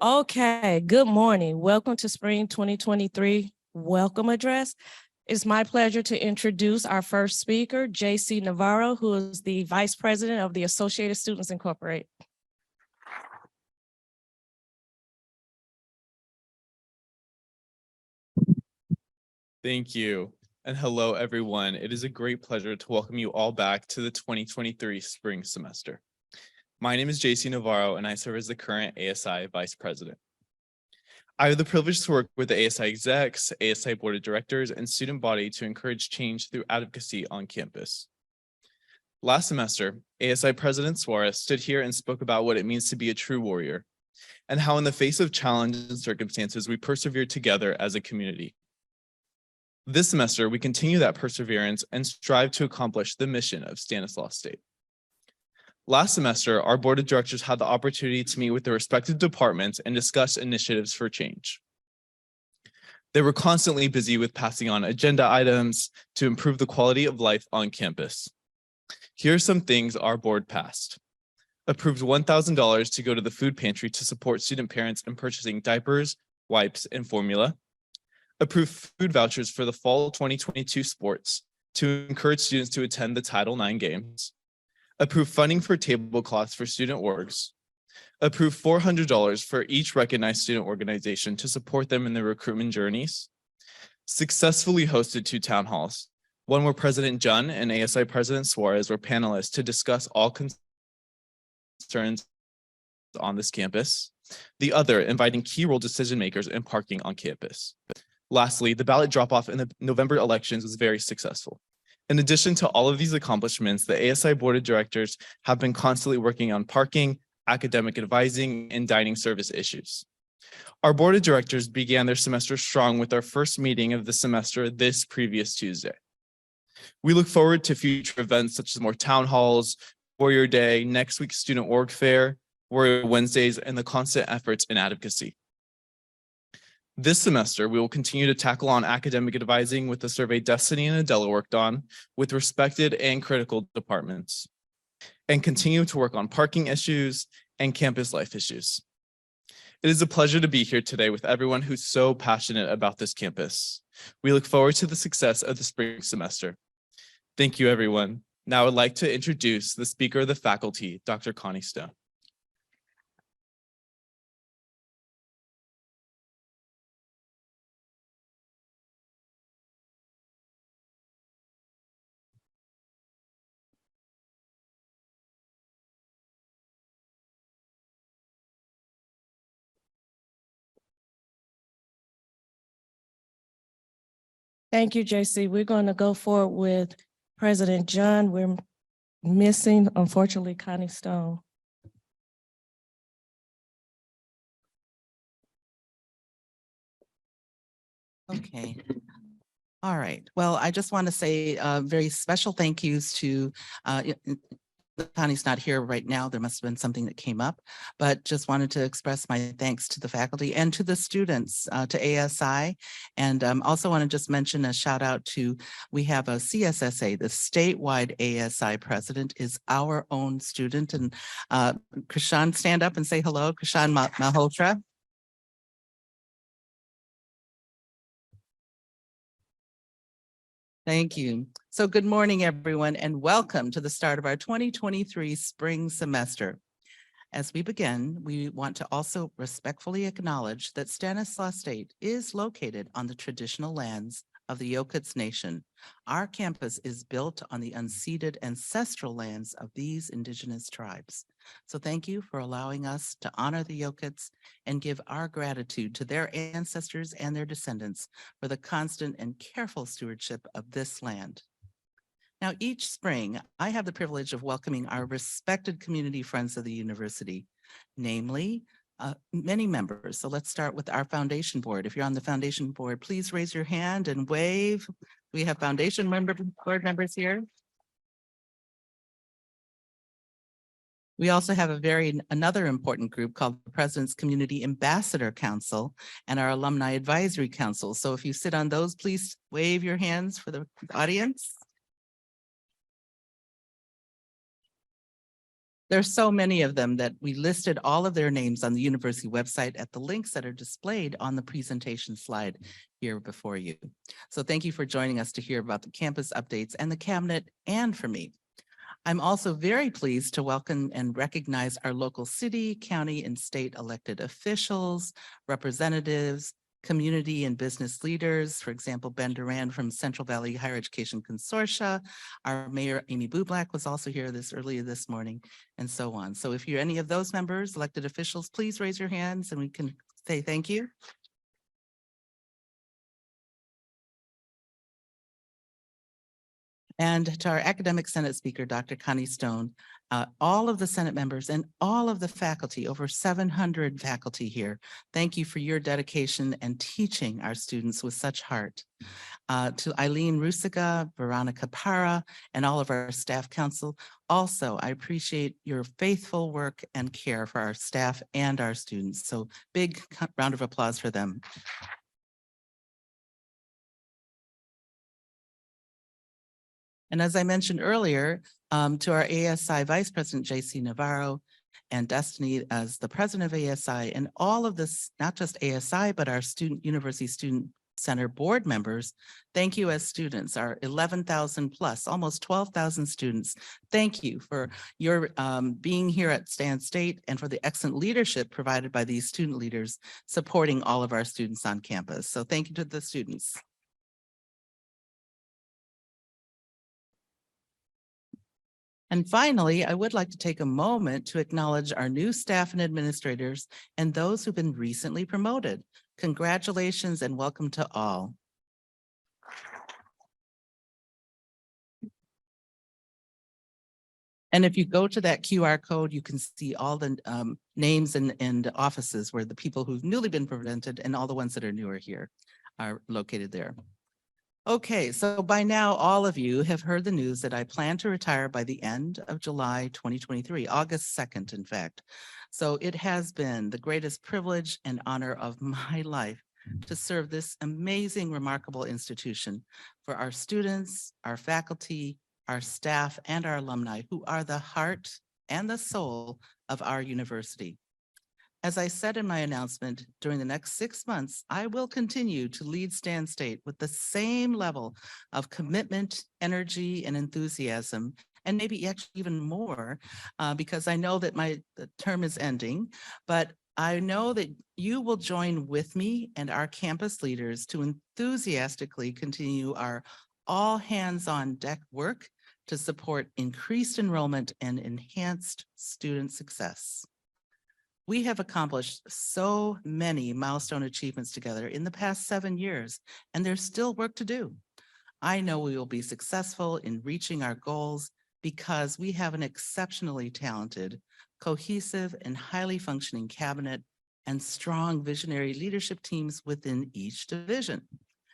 Okay, good morning. Welcome to Spring 2023 Welcome Address. It's my pleasure to introduce our first speaker, JC Navarro, who is the Vice President of the Associated Students Incorporated. Thank you. And hello, everyone. It is a great pleasure to welcome you all back to the 2023 spring semester. My name is JC Navarro, and I serve as the current ASI Vice President. I have the privilege to work with the ASI execs, ASI board of directors, and student body to encourage change through advocacy on campus. Last semester, ASI President Suarez stood here and spoke about what it means to be a true warrior, and how in the face of challenges and circumstances, we persevere together as a community. This semester, we continue that perseverance and strive to accomplish the mission of Stanislaus State. Last semester, our board of directors had the opportunity to meet with the respective departments and discuss initiatives for change. They were constantly busy with passing on agenda items to improve the quality of life on campus. Here are some things our board passed. Approved $1,000 to go to the food pantry to support student parents in purchasing diapers, wipes, and formula. Approved food vouchers for the fall 2022 sports to encourage students to attend the Title IX games. Approved funding for tablecloths for student orgs. Approved $400 for each recognized student organization to support them in their recruitment journeys. Successfully hosted 2 town halls, one where President Junn and ASI President Suarez were panelists to discuss all concerns on this campus. The other inviting key role decision makers in parking on campus. Lastly, the ballot drop-off in the November elections was very successful. In addition to all of these accomplishments, the ASI Board of Directors have been constantly working on parking, academic advising, and dining service issues. Our Board of Directors began their semester strong with our first meeting of the semester this previous Tuesday. We look forward to future events such as more town halls, Warrior Day, next week's Student Org Fair, Warrior Wednesdays, and the constant efforts in advocacy. This semester, we will continue to tackle on academic advising with the survey Destiny and Adela worked on with respected and critical departments, and continue to work on parking issues and campus life issues. It is a pleasure to be here today with everyone who's so passionate about this campus. We look forward to the success of the spring semester. Thank you, everyone. Now I'd like to introduce the Speaker of the Faculty, Dr. Connie Stone. Thank you, JC. We're going to go forward with President Junn. We're missing, unfortunately, Connie Stone. Okay. All right. Well, I just want to say very special thank yous to Connie's not here right now. There must have been something that came up, but just wanted to express my thanks to the faculty and to the students, to ASI. And also want to just mention a shout out to, we have a CSSA, the statewide ASI president is our own student. And Krishan, stand up and say hello, Krishan Malhotra. Thank you. So good morning, everyone, and welcome to the start of our 2023 spring semester. As we begin, we want to also respectfully acknowledge that Stanislaus State is located on the traditional lands of the Yokuts Nation. Our campus is built on the unceded ancestral lands of these indigenous tribes. So thank you for allowing us to honor the Yokuts and give our gratitude to their ancestors and their descendants for the constant and careful stewardship of this land. Now, each spring, I have the privilege of welcoming our respected community friends of the university, namely many members. So let's start with our foundation board. If you're on the foundation board, please raise your hand and wave. We have foundation board members here. We also have another important group called the President's Community Ambassador Council and our Alumni Advisory Council. So if you sit on those, please wave your hands for the audience. There's so many of them that we listed all of their names on the university website at the links that are displayed on the presentation slide here before you. So thank you for joining us to hear about the campus updates and the cabinet and for me. I'm also very pleased to welcome and recognize our local city, county, and state elected officials, representatives, community and business leaders. For example, Ben Duran from Central Valley Higher Education Consortia. Our Mayor Amy Bublak was also here earlier this morning, and so on. So if you're any of those members, elected officials, please raise your hands and we can say thank you. And to our Academic Senate Speaker, Dr. Connie Stone, all of the Senate members and all of the faculty, over 700 faculty here, thank you for your dedication and teaching our students with such heart. To Eileen Rusiga, Veronica Parra, and all of our staff council, also, I appreciate your faithful work and care for our staff and our students. So big round of applause for them. And as I mentioned earlier, to our ASI Vice President, JC Navarro, and Destiny as the president of ASI, and all of this, not just ASI, but our University Student Center board members, thank you as students, our 11,000 plus, almost 12,000 students. Thank you for your being here at Stan State and for the excellent leadership provided by these student leaders supporting all of our students on campus. So thank you to the students. And finally, I would like to take a moment to acknowledge our new staff and administrators and those who've been recently promoted. Congratulations and welcome to all. And if you go to that QR code, you can see all the names and offices where the people who've newly been presented and all the ones that are newer here are located there. Okay, so by now, all of you have heard the news that I plan to retire by the end of July 2023, August 2nd, in fact. So it has been the greatest privilege and honor of my life to serve this amazing, remarkable institution for our students, our faculty, our staff, and our alumni, who are the heart and the soul of our university. As I said in my announcement, during the next 6 months, I will continue to lead Stan State with the same level of commitment, energy, and enthusiasm, and maybe actually even more, because I know that the term is ending, but I know that you will join with me and our campus leaders to enthusiastically continue our all hands on deck work to support increased enrollment and enhanced student success. We have accomplished so many milestone achievements together in the past 7 years, and there's still work to do. I know we will be successful in reaching our goals because we have an exceptionally talented, cohesive, and highly functioning cabinet and strong visionary leadership teams within each division.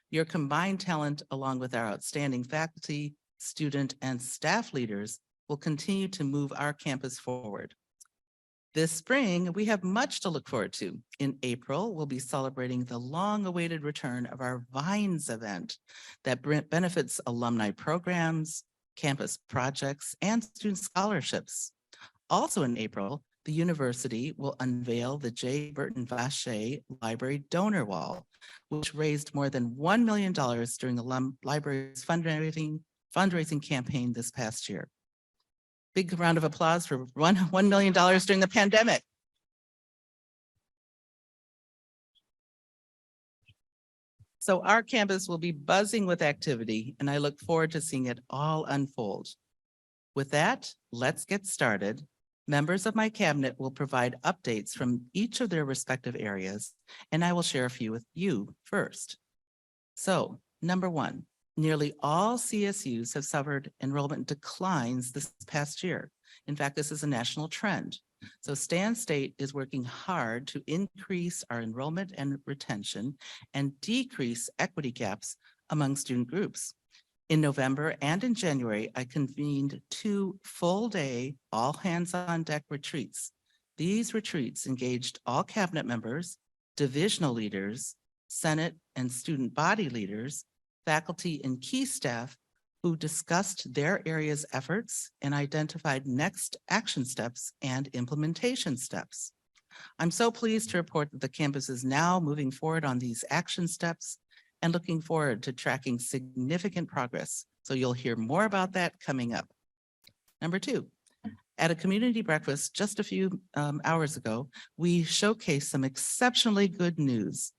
Your combined talent, along with our outstanding faculty, student, and staff leaders, will continue to move our campus forward. This spring, we have much to look forward to. In April, we'll be celebrating the long-awaited return of our Vines event that benefits alumni programs, campus projects, and student scholarships. Also in April, the university will unveil the J. Burton Vacher Library Donor Wall, which raised more than $1 million during the library's fundraising campaign this past year. Big round of applause for $1 million during the pandemic. So our campus will be buzzing with activity, and I look forward to seeing it all unfold. With that, let's get started. Members of my cabinet will provide updates from each of their respective areas, and I will share a few with you first. So, number one, nearly all CSUs have suffered enrollment declines this past year. In fact, this is a national trend. So Stan State is working hard to increase our enrollment and retention and decrease equity gaps among student groups. In November and in January, I convened 2 full-day, all-hands-on-deck retreats. These retreats engaged all cabinet members, divisional leaders, Senate and student body leaders, faculty and key staff who discussed their area's efforts and identified next action steps and implementation steps. I'm so pleased to report that the campus is now moving forward on these action steps and looking forward to tracking significant progress. So you'll hear more about that coming up. Number 2, at a community breakfast just a few hours ago, we showcased some exceptionally good news.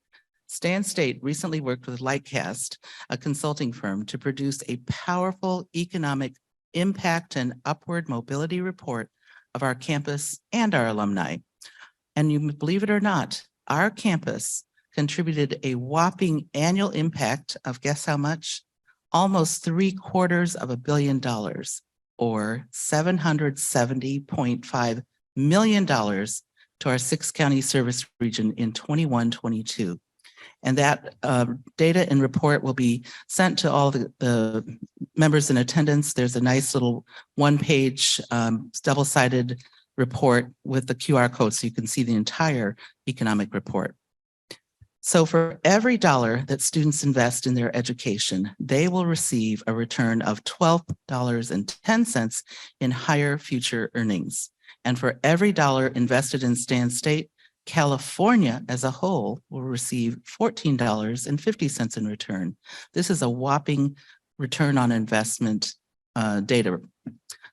Stan State recently worked with Lightcast, a consulting firm, to produce a powerful economic impact and upward mobility report of our campus and our alumni. And you believe it or not, our campus contributed a whopping annual impact of, guess how much? Almost $750 million, or $770.5 million to our 6-county service region in 21-22. And that data and report will be sent to all the members in attendance. There's a nice little one-page double-sided report with the QR code so you can see the entire economic report. So for every dollar that students invest in their education, they will receive a return of $12.10 in higher future earnings. And for every dollar invested in Stan State, California as a whole will receive $14.50 in return. This is a whopping return on investment data.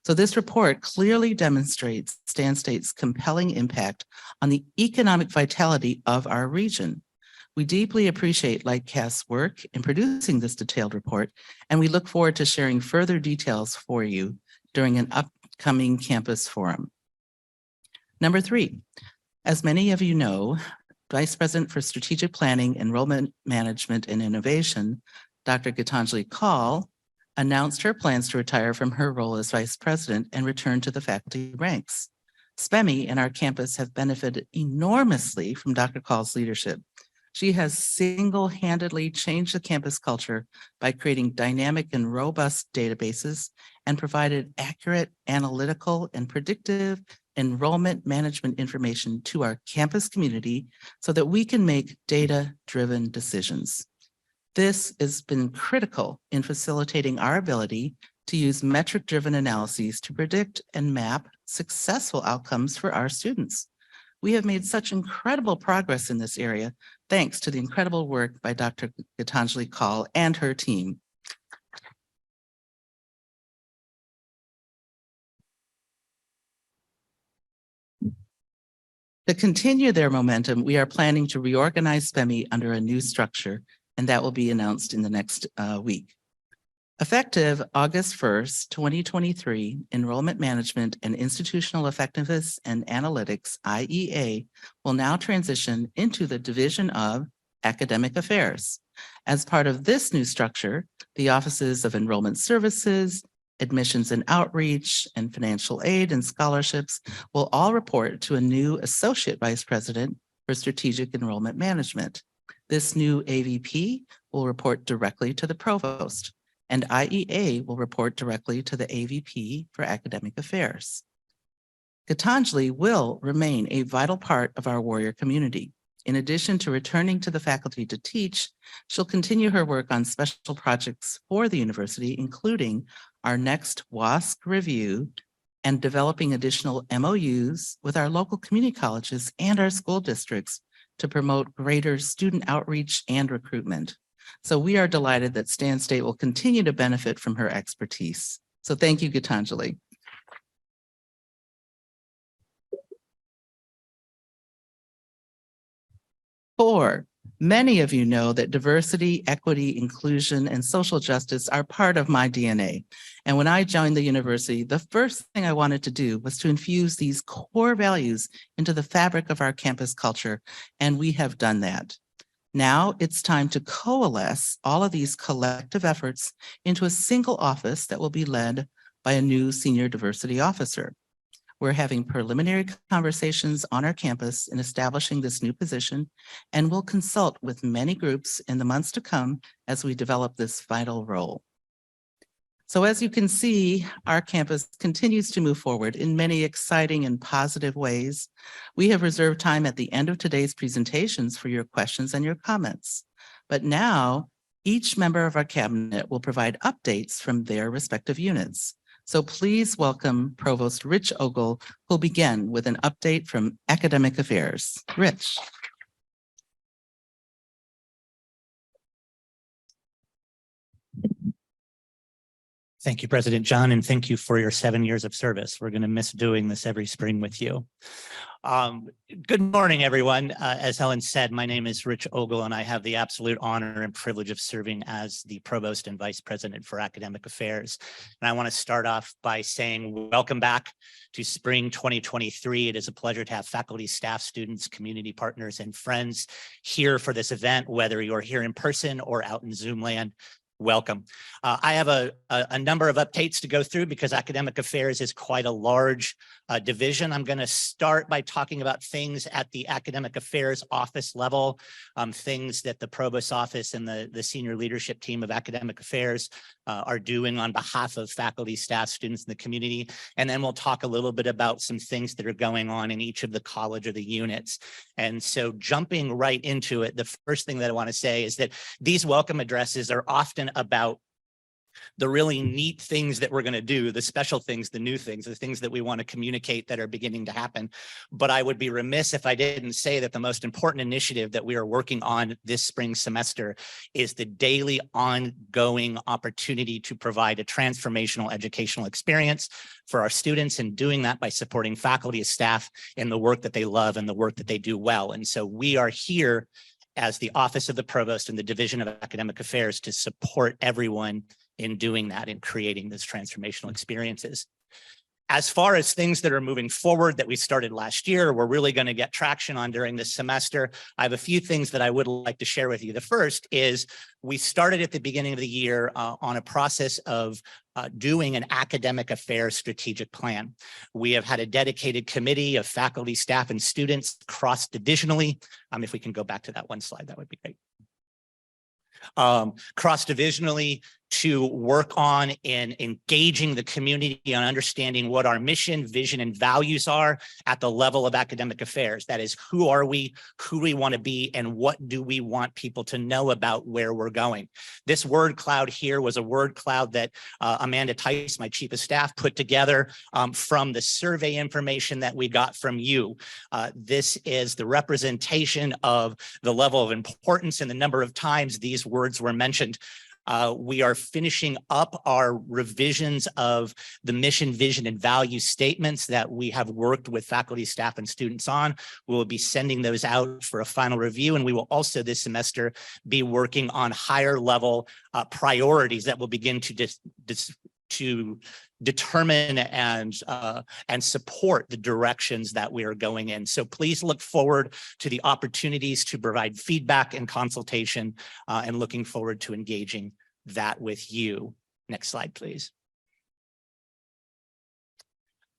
So this report clearly demonstrates Stan State's compelling impact on the economic vitality of our region. We deeply appreciate Lightcast's work in producing this detailed report, and we look forward to sharing further details for you during an upcoming campus forum. Number 3, as many of you know, Vice President for Strategic Planning, Enrollment Management, and Innovation, Dr. Gitanjali Kaul, announced her plans to retire from her role as Vice President and return to the faculty ranks. SPEMI and our campus have benefited enormously from Dr. Kaul's leadership. She has single-handedly changed the campus culture by creating dynamic and robust databases and provided accurate, analytical, and predictive enrollment management information to our campus community so that we can make data-driven decisions. This has been critical in facilitating our ability to use metric-driven analyses to predict and map successful outcomes for our students. We have made such incredible progress in this area, thanks to the incredible work by Dr. Gitanjali Kaul and her team. To continue their momentum, we are planning to reorganize SPEMI under a new structure, and that will be announced in the next week. Effective August 1st, 2023, Enrollment Management and Institutional Effectiveness and Analytics, IEA, will now transition into the Division of Academic Affairs. As part of this new structure, the Offices of Enrollment Services, Admissions and Outreach, and Financial Aid and Scholarships will all report to a new Associate Vice President for Strategic Enrollment Management. This new AVP will report directly to the Provost, and IEA will report directly to the AVP for Academic Affairs. Gitanjali will remain a vital part of our warrior community. In addition to returning to the faculty to teach, she'll continue her work on special projects for the university, including our next WASC review and developing additional MOUs with our local community colleges and our school districts to promote greater student outreach and recruitment. So we are delighted that Stan State will continue to benefit from her expertise. So thank you, Gitanjali. Four, many of you know that diversity, equity, inclusion, and social justice are part of my DNA. And when I joined the university, the first thing I wanted to do was to infuse these core values into the fabric of our campus culture, and we have done that. Now it's time to coalesce all of these collective efforts into a single office that will be led by a new senior diversity officer. We're having preliminary conversations on our campus in establishing this new position, and we'll consult with many groups in the months to come as we develop this vital role. So as you can see, our campus continues to move forward in many exciting and positive ways. We have reserved time at the end of today's presentations for your questions and your comments. But now, Each member of our cabinet will provide updates from their respective units. So please welcome Provost Rich Ogle, who'll begin with an update from Academic Affairs. Rich. Thank you, President Junn, and thank you for your 7 years of service. We're going to miss doing this every spring with you. Good morning, everyone. As Helen said, my name is Rich Ogle, and I have the absolute honor and privilege of serving as the Provost and Vice President for Academic Affairs. And I want to start off by saying welcome back to Spring 2023. It is a pleasure to have faculty, staff, students, community partners, and friends here for this event, whether you're here in person or out in Zoom land. Welcome. I have a number of updates to go through because Academic Affairs is quite a large division. I'm going to start by talking about things at the Academic Affairs office level, things that the Provost office and the senior leadership team of Academic Affairs are doing on behalf of faculty, staff, students, in the community. And then we'll talk a little bit about some things that are going on in each of the college or the units. And so jumping right into it, the first thing that I want to say is that these welcome addresses are often about the really neat things that we're going to do, the special things, the new things, the things that we want to communicate that are beginning to happen. But I would be remiss if I didn't say that the most important initiative that we are working on this spring semester is the daily ongoing opportunity to provide a transformational educational experience for our students, and doing that by supporting faculty and staff in the work that they love and the work that they do well. And so we are here as the Office of the Provost and the Division of Academic Affairs to support everyone in doing that and creating those transformational experiences. As far as things that are moving forward that we started last year, we're really going to get traction on during this semester. I have a few things that I would like to share with you. The first is we started at the beginning of the year on a process of doing an academic affairs strategic plan. We have had a dedicated committee of faculty, staff, and students cross-divisionally. If we can go back to that one slide, that would be great. Cross-divisionally to work on and engaging the community on understanding what our mission, vision, and values are at the level of academic affairs. That is, who are we, who we want to be, and what do we want people to know about where we're going. This word cloud here was a word cloud that Amanda Tice, my chief of staff, put together from the survey information that we got from you. This is the representation of the level of importance and the number of times these words were mentioned. We are finishing up our revisions of the mission, vision, and value statements that we have worked with faculty, staff, and students on. We will be sending those out for a final review, and we will also this semester be working on higher level priorities that will begin to determine and support the directions that we are going in. So please look forward to the opportunities to provide feedback and consultation, and looking forward to engaging that with you. Next slide, please.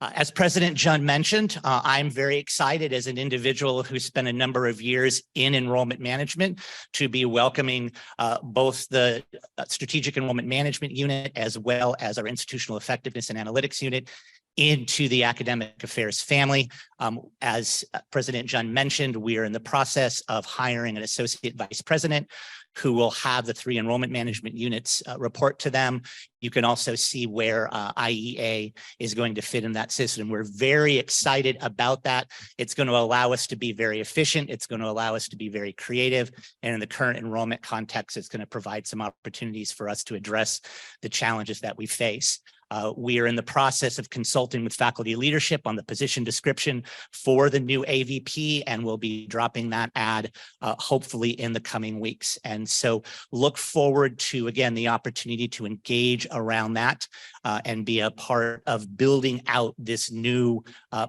As President Junn mentioned, I'm very excited as an individual who spent a number of years in enrollment management to be welcoming both the Strategic Enrollment Management Unit as well as our Institutional Effectiveness and Analytics Unit into the Academic Affairs family. As President Junn mentioned, we are in the process of hiring an Associate Vice President who will have the 3 enrollment management units report to them. You can also see where IEA is going to fit in that system. We're very excited about that. It's going to allow us to be very efficient. It's going to allow us to be very creative. And in the current enrollment context, it's going to provide some opportunities for us to address the challenges that we face. We are in the process of consulting with faculty leadership on the position description for the new AVP, and we'll be dropping that ad hopefully in the coming weeks. And so look forward to, again, the opportunity to engage around that and be a part of building out this new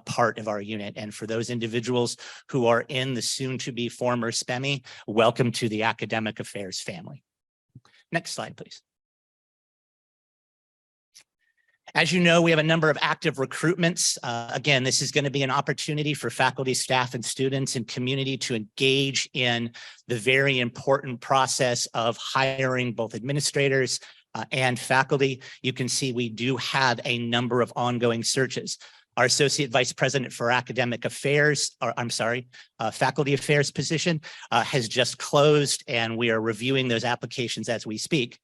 part of our unit. And for those individuals who are in the soon-to-be former SPEMI, welcome to the Academic Affairs family. Next slide, please. As you know, we have a number of active recruitments. Again, this is going to be an opportunity for faculty, staff, and students and community to engage in the very important process of hiring both administrators and faculty. You can see we do have a number of ongoing searches. Our Associate Vice President for Academic Affairs, or I'm sorry, Faculty Affairs position has just closed, and we are reviewing those applications as we speak.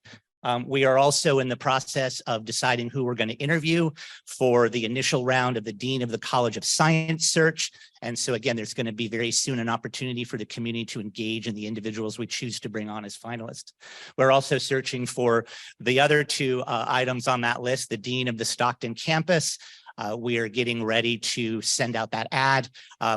We are also in the process of deciding who we're going to interview for the initial round of the Dean of the College of Science search. And so again, there's going to be very soon an opportunity for the community to engage in the individuals we choose to bring on as finalists. We're also searching for the other two items on that list, the Dean of the Stockton campus. We are getting ready to send out that ad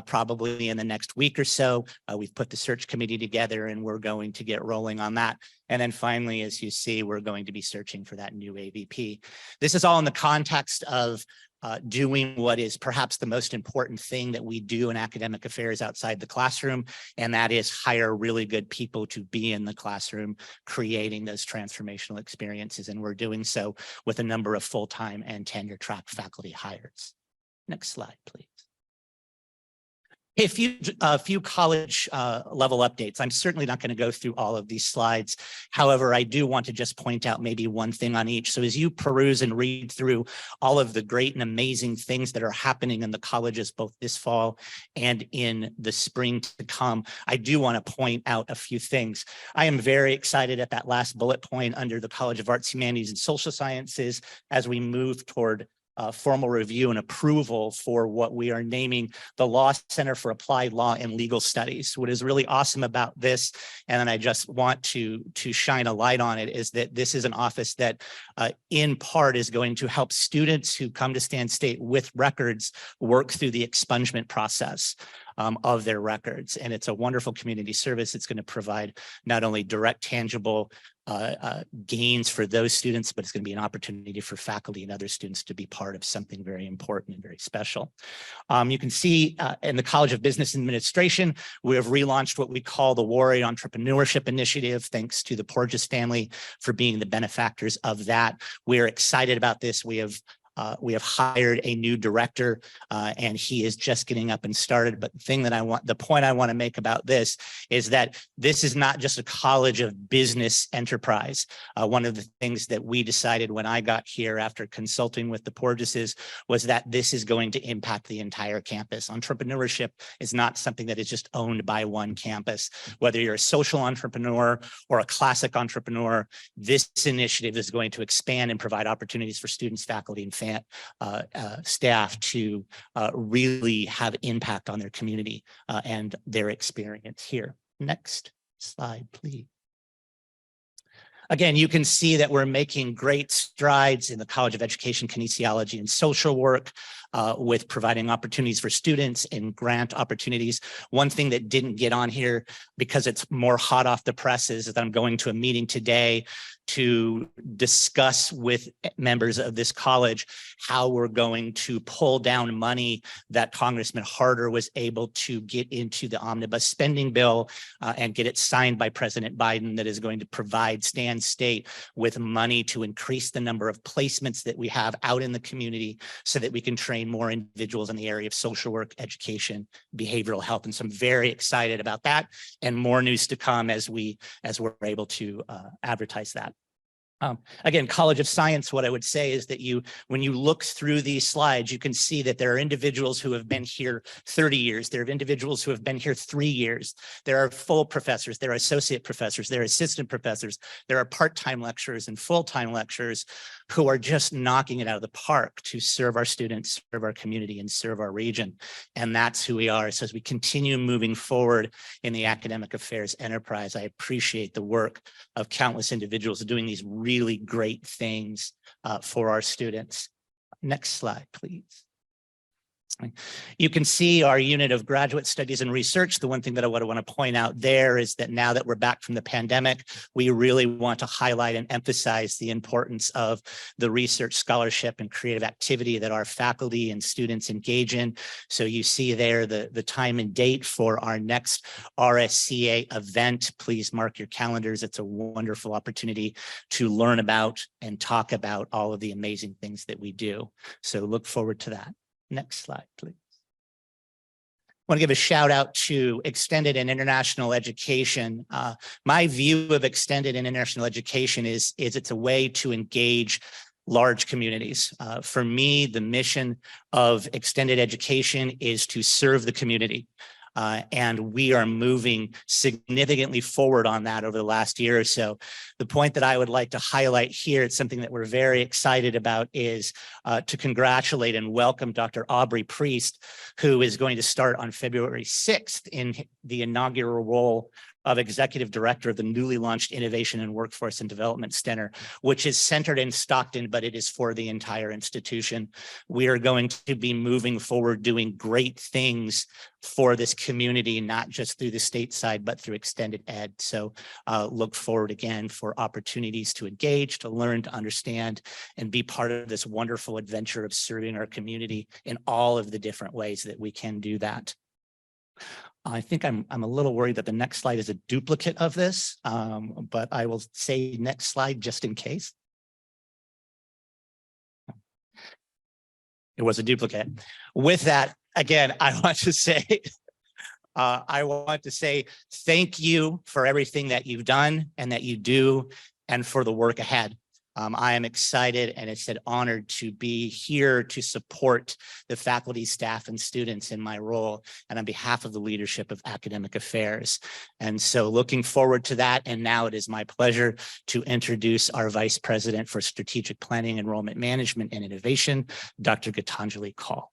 probably in the next week or so. We've put the search committee together and we're going to get rolling on that. And then finally, as you see, we're going to be searching for that new AVP. This is all in the context of doing what is perhaps the most important thing that we do in academic affairs outside the classroom, and that is hire really good people to be in the classroom, creating those transformational experiences. And we're doing so with a number of full-time and tenure-track faculty hires. Next slide, please. A few college level updates. I'm certainly not going to go through all of these slides. However, I do want to just point out maybe one thing on each. So as you peruse and read through all of the great and amazing things that are happening in the colleges, both this fall and in the spring to come, I do want to point out a few things. I am very excited at that last bullet point under the College of Arts, Humanities, and Social Sciences as we move toward formal review and approval for what we are naming the Law Center for Applied Law and Legal Studies. What is really awesome about this, and then I just want to shine a light on it, is that this is an office that in part is going to help students who come to Stan State with records work through the expungement process of their records. And it's a wonderful community service. It's going to provide not only direct, tangible gains for those students, but it's going to be an opportunity for faculty and other students to be part of something very important and very special. You can see in the College of Business Administration, we have relaunched what we call the Warrior Entrepreneurship Initiative, thanks to the Porges family for being the benefactors of that. We're excited about this. We have hired a new director and he is just getting up and started. But the point I want to make about this is that this is not just a college of business enterprise. One of the things that we decided when I got here after consulting with the Porgeses was that this is going to impact the entire campus. Entrepreneurship is not something that is just owned by one campus. Whether you're a social entrepreneur or a classic entrepreneur, this initiative is going to expand and provide opportunities for students, faculty, and staff to really have impact on their community and their experience here. Next slide, please. Again, you can see that we're making great strides in the College of Education, Kinesiology, and Social Work with providing opportunities for students and grant opportunities. One thing that didn't get on here because it's more hot off the press is that I'm going to a meeting today to discuss with members of this college how we're going to pull down money that Congressman Harder was able to get into the omnibus spending bill and get it signed by President Biden, that is going to provide Stan State with money to increase the number of placements that we have out in the community so that we can train more individuals in the area of social work, education, behavioral health. And so I'm very excited about that, and more news to come as we're able to advertise that. Again, College of Science, what I would say is that when you look through these slides, you can see that there are individuals who have been here 30 years. There are individuals who have been here 3 years. There are full professors, there are associate professors, there are assistant professors, there are part-time lecturers and full-time lecturers who are just knocking it out of the park to serve our students, serve our community, and serve our region. And that's who we are. So as we continue moving forward in the academic affairs enterprise, I appreciate the work of countless individuals doing these really great things for our students. Next slide, please. You can see our unit of graduate studies and research. The one thing that I want to point out there is that now that we're back from the pandemic, we really want to highlight and emphasize the importance of the research, scholarship, and creative activity that our faculty and students engage in. So you see there the time and date for our next RSCA event. Please mark your calendars. It's a wonderful opportunity to learn about and talk about all of the amazing things that we do. So look forward to that. Next slide, please. I want to give a shout out to extended and international education. My view of extended and international education is it's a way to engage large communities. For me, the mission of extended education is to serve the community. And we are moving significantly forward on that over the last year or so. The point that I would like to highlight here, it's something that we're very excited about, is to congratulate and welcome Dr. Aubrey Priest, who is going to start on February 6th in the inaugural role of Executive Director of the newly launched Innovation and Workforce and Development Center, which is centered in Stockton, but it is for the entire institution. We are going to be moving forward, doing great things for this community, not just through the state side, but through extended ed. So look forward again for opportunities to engage, to learn, to understand, and be part of this wonderful adventure of serving our community in all of the different ways that we can do that. I think I'm a little worried that the next slide is a duplicate of this, but I will say next slide just in case. It was a duplicate. With that, again, I want to say, thank you for everything that you've done and that you do, and for the work ahead. I am excited, and it's an honor to be here to support the faculty, staff, and students in my role, and on behalf of the leadership of academic affairs. And so looking forward to that. And now it is my pleasure to introduce our Vice President for Strategic Planning, Enrollment Management, and Innovation, Dr. Gitanjali Kaul.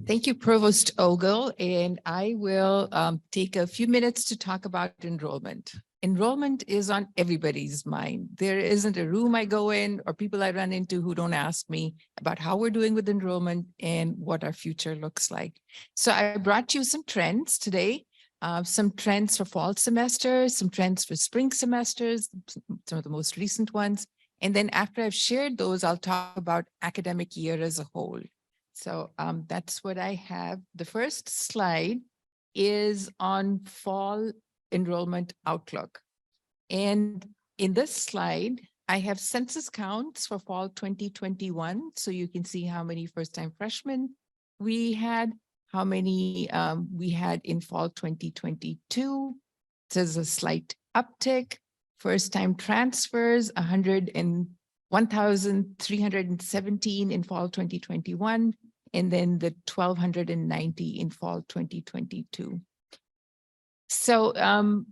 Thank you, Provost Ogle, and I will take a few minutes to talk about enrollment. Enrollment is on everybody's mind. There isn't a room I go in or people I run into who don't ask me about how we're doing with enrollment and what our future looks like. So I brought you some trends today, some trends for fall semester, some trends for spring semesters, some of the most recent ones. And then after I've shared those, I'll talk about academic year as a whole. So that's what I have. The first slide is on fall enrollment outlook. And in this slide, I have census counts for fall 2021. So you can see how many first-time freshmen we had, how many we had in fall 2022. There's a slight uptick. First-time transfers, 1,317 in fall 2021, and then the 1,290 in fall 2022. So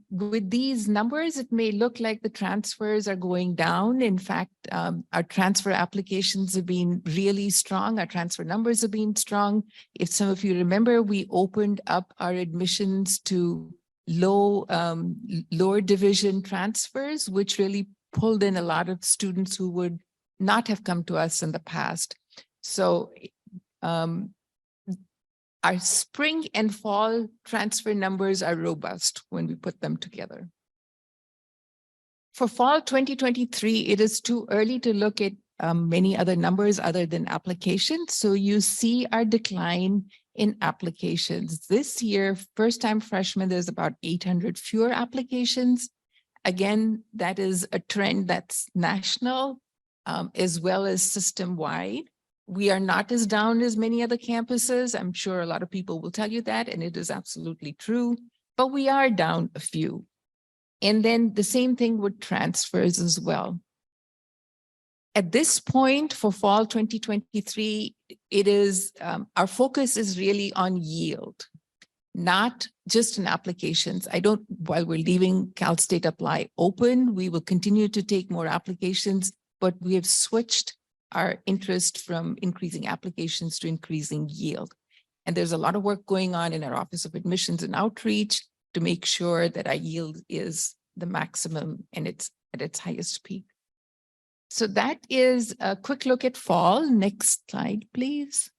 with these numbers, it may look like the transfers are going down. In fact, our transfer applications have been really strong. Our transfer numbers have been strong. If some of you remember, we opened up our admissions to lower division transfers, which really pulled in a lot of students who would not have come to us in the past. So our spring and fall transfer numbers are robust when we put them together. For fall 2023, it is too early to look at many other numbers other than applications. So you see our decline in applications. This year, first-time freshmen, there's about 800 fewer applications. Again, that is a trend that's national as well as system-wide. We are not as down as many other campuses. I'm sure a lot of people will tell you that, and it is absolutely true, but we are down a few. And then the same thing with transfers as well. At this point for fall 2023, it is, our focus is really on yield, not just in applications. While we're leaving Cal State Apply open, we will continue to take more applications, but we have switched our interest from increasing applications to increasing yield. And there's a lot of work going on in our Office of Admissions and Outreach to make sure that our yield is the maximum and it's at its highest peak. So that is a quick look at fall. Next slide, please.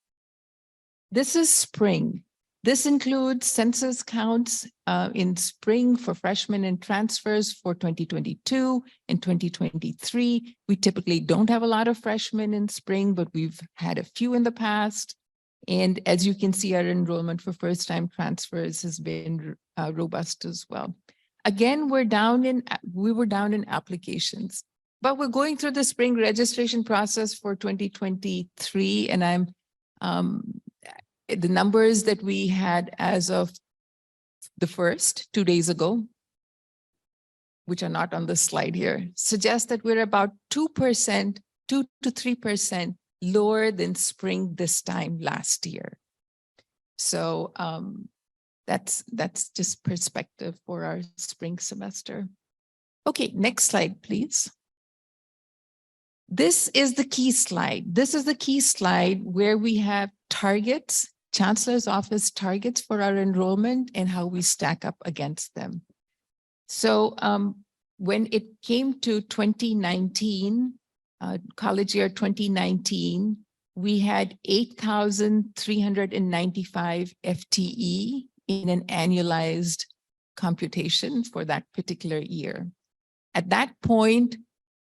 This is spring. This includes census counts in spring for freshmen and transfers for 2022 and 2023. We typically don't have a lot of freshmen in spring, but we've had a few in the past. And as you can see, our enrollment for first-time transfers has been robust as well. Again, we were down in applications, but we're going through the spring registration process for 2023, and the numbers that we had as of the first 2 days ago, which are not on the slide here, suggest that we're about 2%, 2 to 3% lower than spring this time last year. So that's just perspective for our spring semester. Okay, next slide, please. This is the key slide. This is the key slide where we have targets, Chancellor's Office targets for our enrollment and how we stack up against them. So when it came to 2019, college year 2019, we had 8,395 FTE in an annualized computation for that particular year. At that point,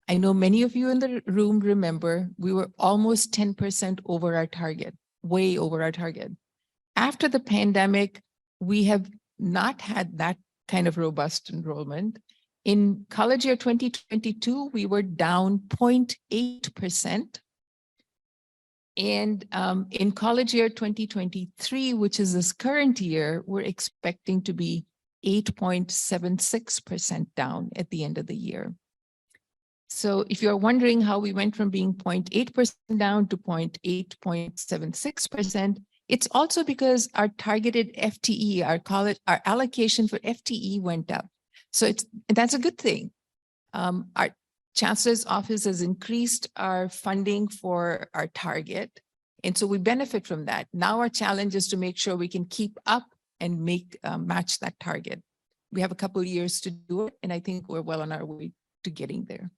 I know many of you in the room remember we were almost 10% over our target, way over our target. After the pandemic, we have not had that kind of robust enrollment. In college year 2022, we were down 0.8%. And in college year 2023, which is this current year, we're expecting to be 8.76% down at the end of the year. So if you're wondering how we went from being 0.8% down to 0.76%, it's also because our targeted FTE, our allocation for FTE went up. So that's a good thing. Our Chancellor's Office has increased our funding for our target. And so we benefit from that. Now our challenge is to make sure we can keep up and match that target. We have a couple of years to do it, and I think we're well on our way to getting there.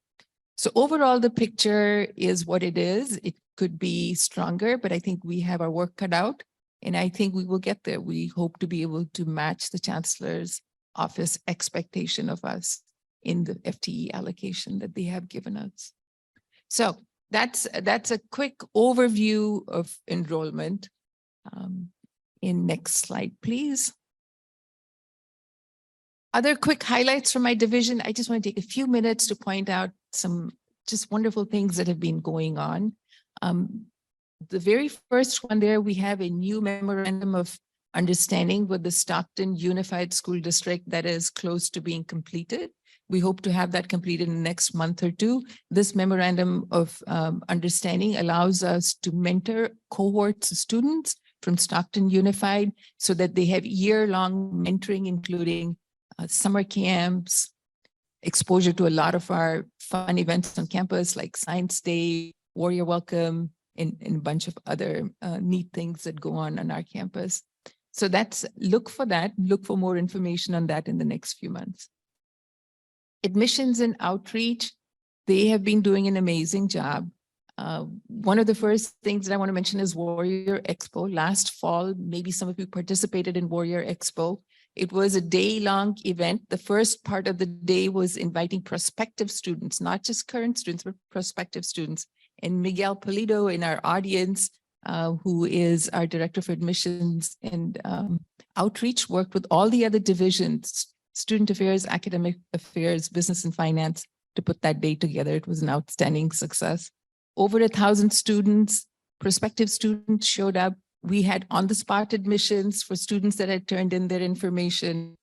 So overall, the picture is what it is. It could be stronger, but I think we have our work cut out, and I think we will get there. We hope to be able to match the Chancellor's Office expectation of us in the FTE allocation that they have given us. So that's a quick overview of enrollment. In next slide, please. Other quick highlights from my division. I just want to take a few minutes to point out some just wonderful things that have been going on. The very first one there, we have a new memorandum of understanding with the Stockton Unified School District that is close to being completed. We hope to have that completed in the next month or two. This memorandum of understanding allows us to mentor cohorts of students from Stockton Unified so that they have year-long mentoring, including summer camps, exposure to a lot of our fun events on campus like Science Day, Warrior Welcome, and a bunch of other neat things that go on our campus. So look for that, look for more information on that in the next few months. Admissions and outreach, they have been doing an amazing job. One of the first things that I want to mention is Warrior Expo. Last fall, maybe some of you participated in Warrior Expo. It was a day-long event. The first part of the day was inviting prospective students, not just current students, but prospective students. And Miguel Pulido in our audience, who is our Director for Admissions and Outreach, worked with all the other divisions, Student Affairs, Academic Affairs, Business and Finance, to put that day together. It was an outstanding success. Over 1,000 students, prospective students showed up. We had on-the-spot admissions for students that had turned in their information.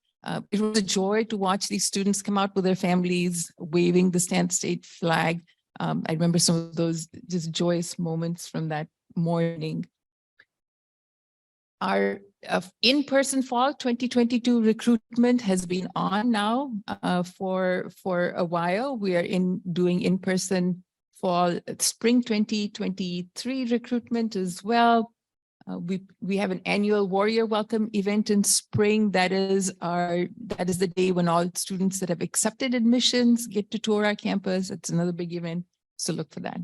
It was a joy to watch these students come out with their families, waving the Stan State flag. I remember some of those just joyous moments from that morning. Our in-person fall 2022 recruitment has been on now for a while. We are doing in-person fall spring 2023 recruitment as well. We have an annual Warrior Welcome event in spring. That is the day when all students that have accepted admissions get to tour our campus. It's another big event, so look for that.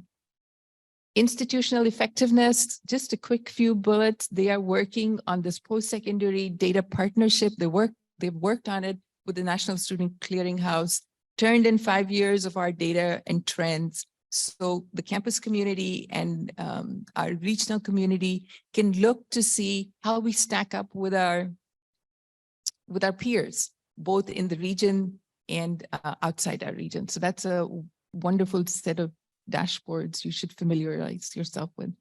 Institutional effectiveness, just a quick few bullets. They are working on this post-secondary data partnership. They've worked on it with the National Student Clearinghouse, turned in 5 years of our data and trends. So the campus community and our regional community can look to see how we stack up with our peers, both in the region and outside our region. So that's a wonderful set of dashboards you should familiarize yourself with.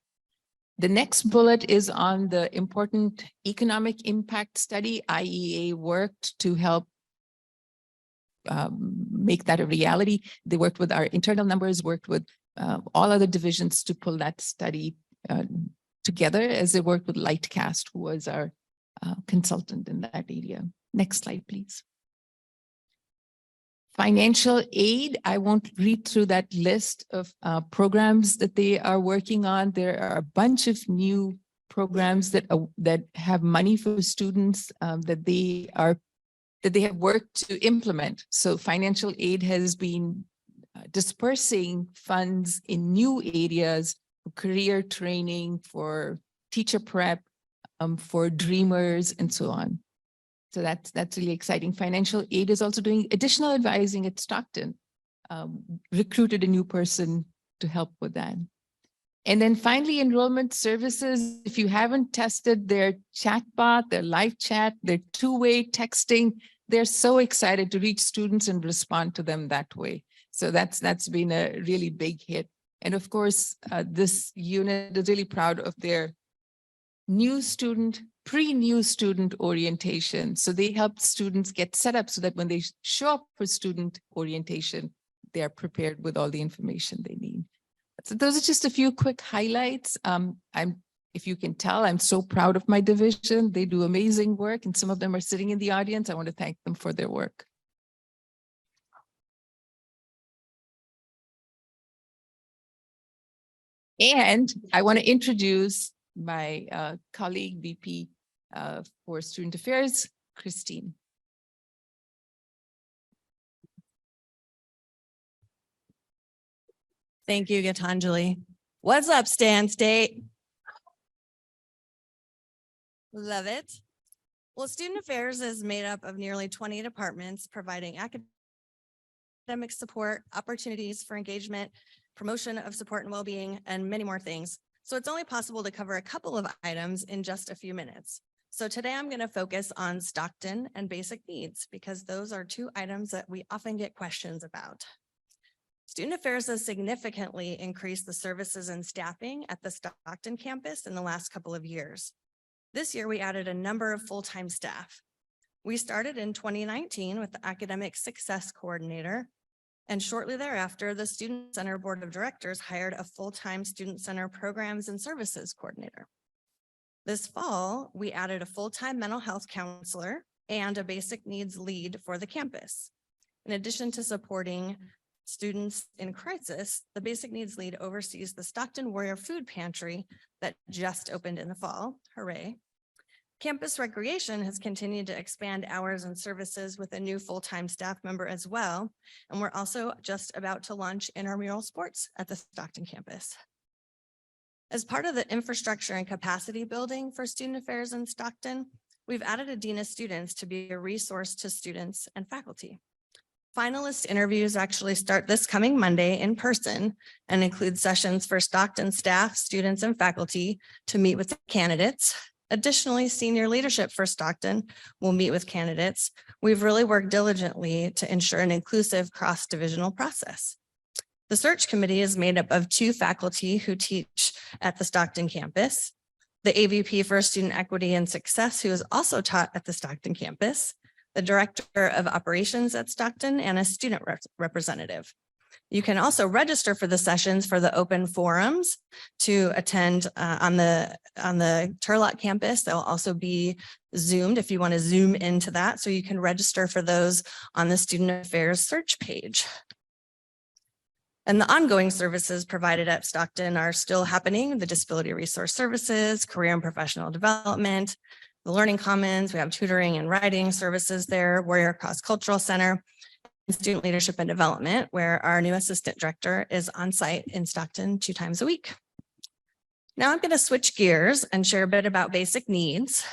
The next bullet is on the important economic impact study. IEA worked to help make that a reality. They worked with our internal numbers, worked with all other divisions to pull that study together, as they worked with Lightcast, who was our consultant in that area. Next slide, please. Financial aid, I won't read through that list of programs that they are working on. There are a bunch of new programs that have money for students that they have worked to implement. So financial aid has been dispersing funds in new areas for career training, for teacher prep, for dreamers, and so on. So that's really exciting. Financial aid is also doing additional advising at Stockton, recruited a new person to help with that. And then finally, enrollment services. If you haven't tested their chatbot, their live chat, their two-way texting, they're so excited to reach students and respond to them that way. So that's been a really big hit. And of course, this unit is really proud of their pre-new student orientation. So they help students get set up so that when they show up for student orientation, they are prepared with all the information they need. So those are just a few quick highlights. If you can tell, I'm so proud of my division. They do amazing work, and some of them are sitting in the audience. I want to thank them for their work. And I want to introduce my colleague, VP for Student Affairs, Christine. Thank you, Gitanjali. What's up, Stan State? Love it. Well, Student Affairs is made up of nearly 20 departments providing academic support, opportunities for engagement, promotion of support and well-being, and many more things. So it's only possible to cover a couple of items in just a few minutes. So today I'm going to focus on Stockton and basic needs because those are two items that we often get questions about. Student Affairs has significantly increased the services and staffing at the Stockton campus in the last couple of years. This year, we added a number of full-time staff. We started in 2019 with the Academic Success Coordinator, and shortly thereafter, the Student Center Board of Directors hired a full-time Student Center Programs and Services Coordinator. This fall, we added a full-time mental health counselor and a basic needs lead for the campus. In addition to supporting students in crisis, the basic needs lead oversees the Stockton Warrior Food Pantry that just opened in the fall. Hooray. Campus Recreation has continued to expand hours and services with a new full-time staff member as well. And we're also just about to launch intramural sports at the Stockton campus. As part of the infrastructure and capacity building for Student Affairs in Stockton, we've added a Dean of Students to be a resource to students and faculty. Finalist interviews actually start this coming Monday in person and include sessions for Stockton staff, students, and faculty to meet with the candidates. Additionally, senior leadership for Stockton will meet with candidates. We've really worked diligently to ensure an inclusive cross-divisional process. The search committee is made up of 2 faculty who teach at the Stockton campus, the AVP for Student Equity and Success, who is also taught at the Stockton campus, the Director of Operations at Stockton, and a student representative. You can also register for the sessions for the open forums to attend on the Turlock campus. They'll also be Zoomed if you want to zoom into that. So you can register for those on the Student Affairs search page. And the ongoing services provided at Stockton are still happening: the Disability Resource Services, Career and Professional Development, the Learning Commons. We have tutoring and writing services there, Warrior Cross Cultural Center, and Student Leadership and Development, where our new assistant director is on site in Stockton 2 times a week. Now I'm going to switch gears and share a bit about basic needs.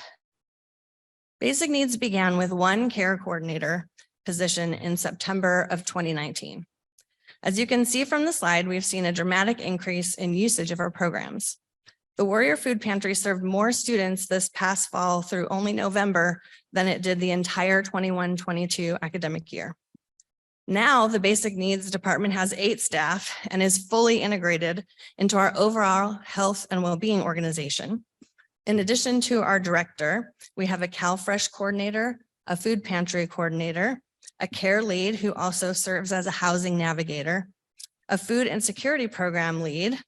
Basic needs began with 1 care coordinator position in September of 2019. As you can see from the slide, we've seen a dramatic increase in usage of our programs. The Warrior Food Pantry served more students this past fall through only November than it did the entire 21-22 academic year. Now, the basic needs department has 8 staff and is fully integrated into our overall health and well-being organization. In addition to our director, we have a CalFresh coordinator, a food pantry coordinator, a care lead who also serves as a housing navigator, a food and security program lead,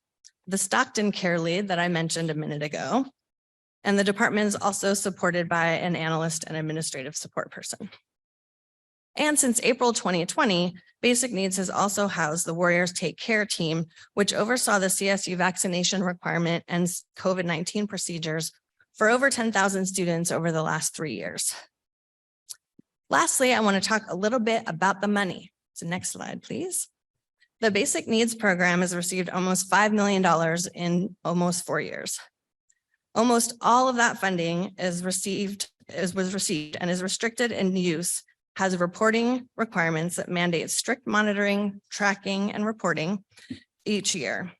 the Stockton care lead that I mentioned a minute ago, and the department is also supported by an analyst and administrative support person. And since April 2020, Basic Needs has also housed the Warriors Take Care team, which oversaw the CSU vaccination requirement and COVID-19 procedures for over 10,000 students over the last 3 years. Lastly, I want to talk a little bit about the money. So next slide, please. The Basic Needs program has received almost $5 million in almost 4 years. Almost all of that funding was received and is restricted in use, has reporting requirements that mandate strict monitoring, tracking, and reporting each year.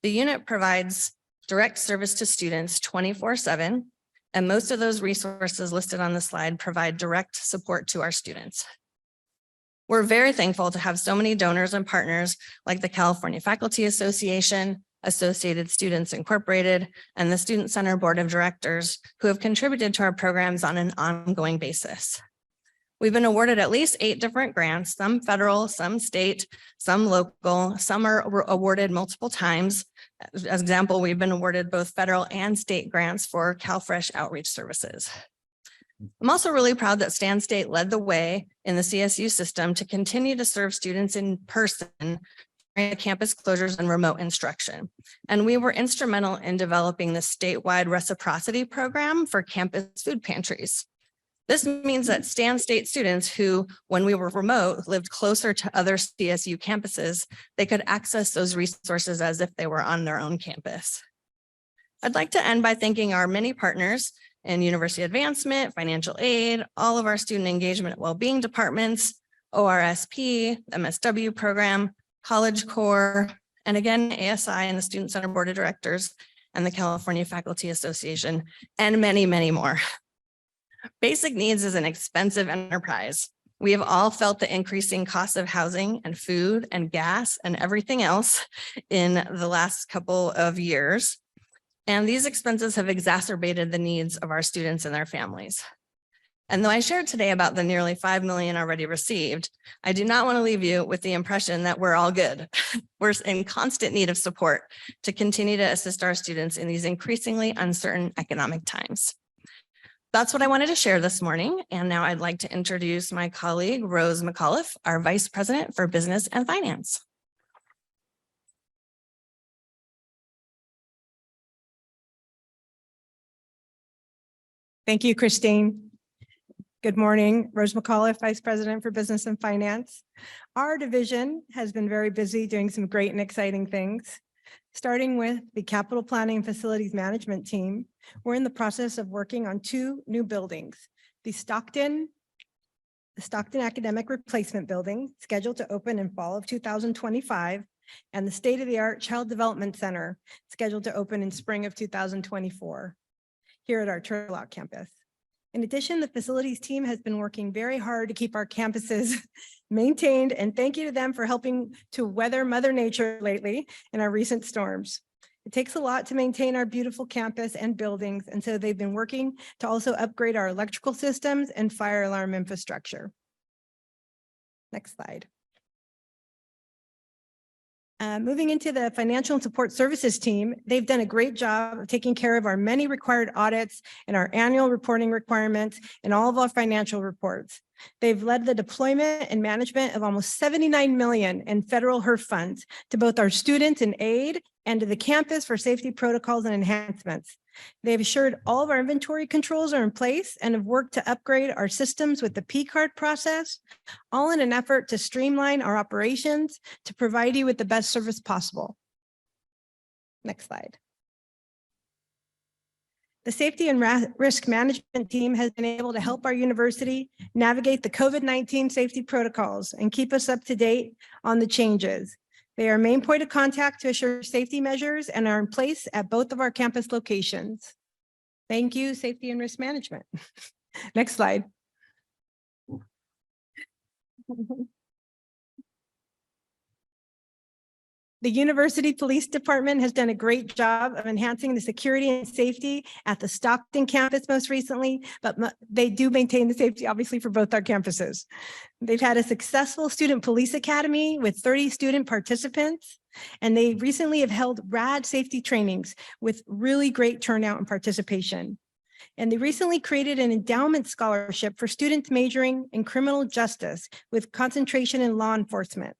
The unit provides direct service to students 24/7, and most of those resources listed on the slide provide direct support to our students. We're very thankful to have so many donors and partners like the California Faculty Association, Associated Students Incorporated, and the Student Center Board of Directors who have contributed to our programs on an ongoing basis. We've been awarded at least 8 different grants, some federal, some state, some local, some are awarded multiple times. As example, we've been awarded both federal and state grants for CalFresh outreach services. I'm also really proud that Stan State led the way in the CSU system to continue to serve students in person during the campus closures and remote instruction. And we were instrumental in developing the statewide reciprocity program for campus food pantries. This means that Stan State students who, when we were remote, lived closer to other CSU campuses, they could access those resources as if they were on their own campus. I'd like to end by thanking our many partners in university advancement, financial aid, all of our student engagement and well-being departments, ORSP, MSW program, College Corps, and again, ASI and the Student Center Board of Directors and the California Faculty Association, and many, many more. Basic Needs is an expensive enterprise. We have all felt the increasing cost of housing and food and gas and everything else in the last couple of years. And these expenses have exacerbated the needs of our students and their families. And though I shared today about the nearly 5 million already received, I do not want to leave you with the impression that we're all good. We're in constant need of support to continue to assist our students in these increasingly uncertain economic times. That's what I wanted to share this morning. And now I'd like to introduce my colleague, Rose McAuliffe, our Vice President for Business and Finance. Thank you, Christine. Good morning, Rose McAuliffe, Vice President for Business and Finance. Our division has been very busy doing some great and exciting things. Starting with the Capital Planning and Facilities Management team, we're in the process of working on 2 new buildings. The Stockton Academic Replacement Building, scheduled to open in fall of 2025, and the state-of-the-art Child Development Center, scheduled to open in spring of 2024, here at our Turtle Rock campus. In addition, the facilities team has been working very hard to keep our campuses maintained, and thank you to them for helping to weather Mother Nature lately in our recent storms. It takes a lot to maintain our beautiful campus and buildings, and so they've been working to also upgrade our electrical systems and fire alarm infrastructure. Next slide. Moving into the financial and support services team, they've done a great job of taking care of our many required audits and our annual reporting requirements and all of our financial reports. They've led the deployment and management of almost 79 million in federal HERF funds to both our students in aid and to the campus for safety protocols and enhancements. They've assured all of our inventory controls are in place and have worked to upgrade our systems with the P-card process, all in an effort to streamline our operations to provide you with the best service possible. Next slide. The safety and risk management team has been able to help our university navigate the COVID-19 safety protocols and keep us up to date on the changes. They are our main point of contact to assure safety measures and are in place at both of our campus locations. Thank you, safety and risk management. Next slide. The University Police Department has done a great job of enhancing the security and safety at the Stockton campus most recently, but they do maintain the safety obviously for both our campuses. They've had a successful student police academy with 30 student participants, and they recently have held RAD safety trainings with really great turnout and participation. And they recently created an endowment scholarship for students majoring in criminal justice with concentration in law enforcement.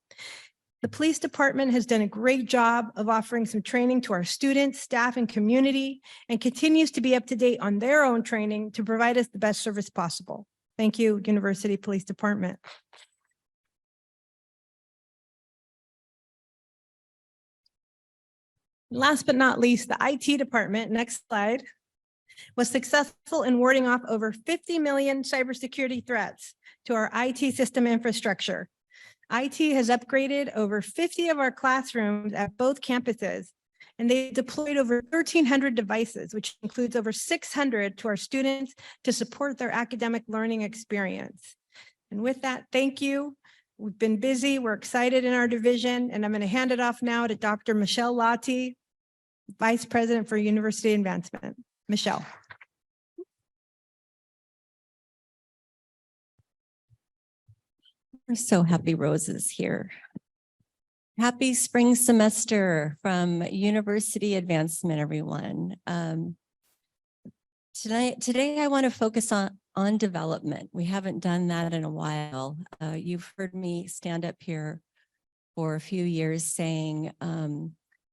The police department has done a great job of offering some training to our students, staff, and community, and continues to be up to date on their own training to provide us the best service possible. Thank you, University Police Department. Last but not least, the IT department, next slide, was successful in warding off over 50 million cybersecurity threats to our IT system infrastructure. IT has upgraded over 50 of our classrooms at both campuses, and they deployed over 1,300 devices, which includes over 600 to our students to support their academic learning experience. And with that, thank you. We've been busy. We're excited in our division, and I'm going to hand it off now to Dr. Michelle Lottie, Vice President for University Advancement. Michelle. We're so happy Rose is here. Happy spring semester from University Advancement, everyone. Today I want to focus on development. We haven't done that in a while. You've heard me stand up here for a few years saying,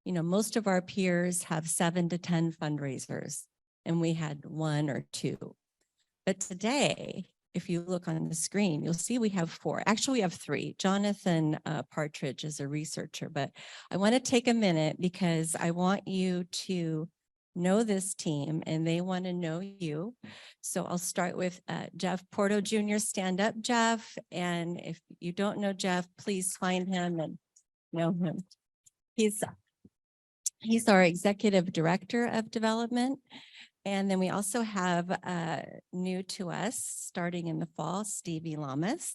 most of our peers have 7 to 10 fundraisers, and we had 1 or 2. But today, if you look on the screen, you'll see we have 4. Actually, we have 3. Jonathan Partridge is a researcher, but I want to take a minute because I want you to know this team and they want to know you. So I'll start with Jeff Porto Jr. Stand up, Jeff. And if you don't know Jeff, please find him and know him. He's our Executive Director of Development. And then we also have new to us starting in the fall, Stevie Lamas,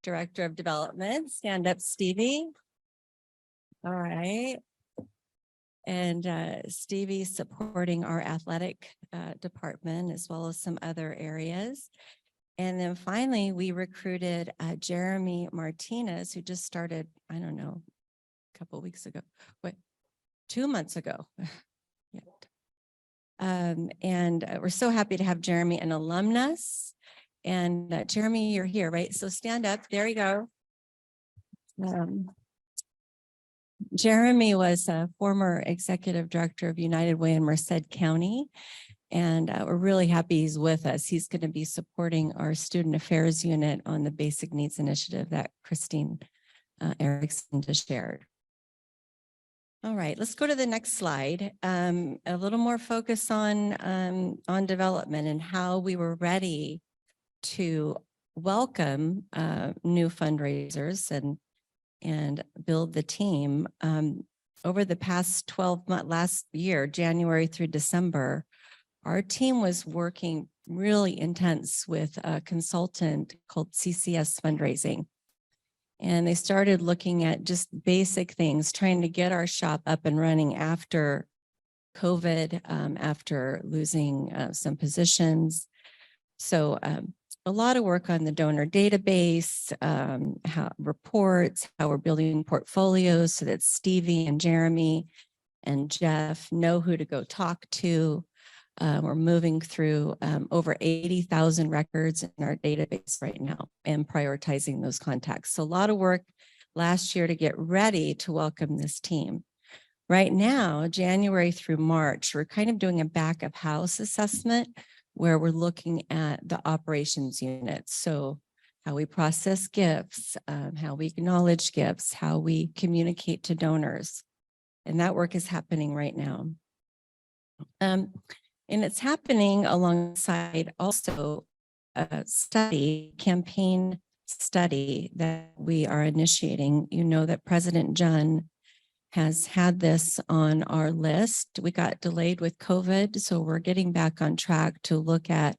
Director of Development. Stand up, Stevie. All right. And Stevie's supporting our athletic department as well as some other areas. And then finally, we recruited Jeremy Martinez, who just started, I don't know, a couple of weeks ago. Wait, 2 months ago. Yeah. And we're so happy to have Jeremy, an alumnus. And Jeremy, you're here, right? So stand up. There you go. Jeremy was a former executive director of United Way in Merced County. And we're really happy he's with us. He's going to be supporting our student affairs unit on the basic needs initiative that Christine Erickson just shared. All right, let's go to the next slide. A little more focus on development and how we were ready to welcome new fundraisers and build the team. Over the past 12 months, last year, January through December, our team was working really intense with a consultant called CCS Fundraising. And they started looking at just basic things, trying to get our shop up and running after COVID, after losing some positions. So a lot of work on the donor database, how reports, how we're building portfolios so that Stevie and Jeremy and Jeff know who to go talk to. We're moving through over 80,000 records in our database right now and prioritizing those contacts. So a lot of work last year to get ready to welcome this team. Right now, January through March, we're kind of doing a back of house assessment where we're looking at the operations unit. So how we process gifts, how we acknowledge gifts, how we communicate to donors. And that work is happening right now. And it's happening alongside also a campaign study that we are initiating. You know that President Junn has had this on our list. We got delayed with COVID, so we're getting back on track to look at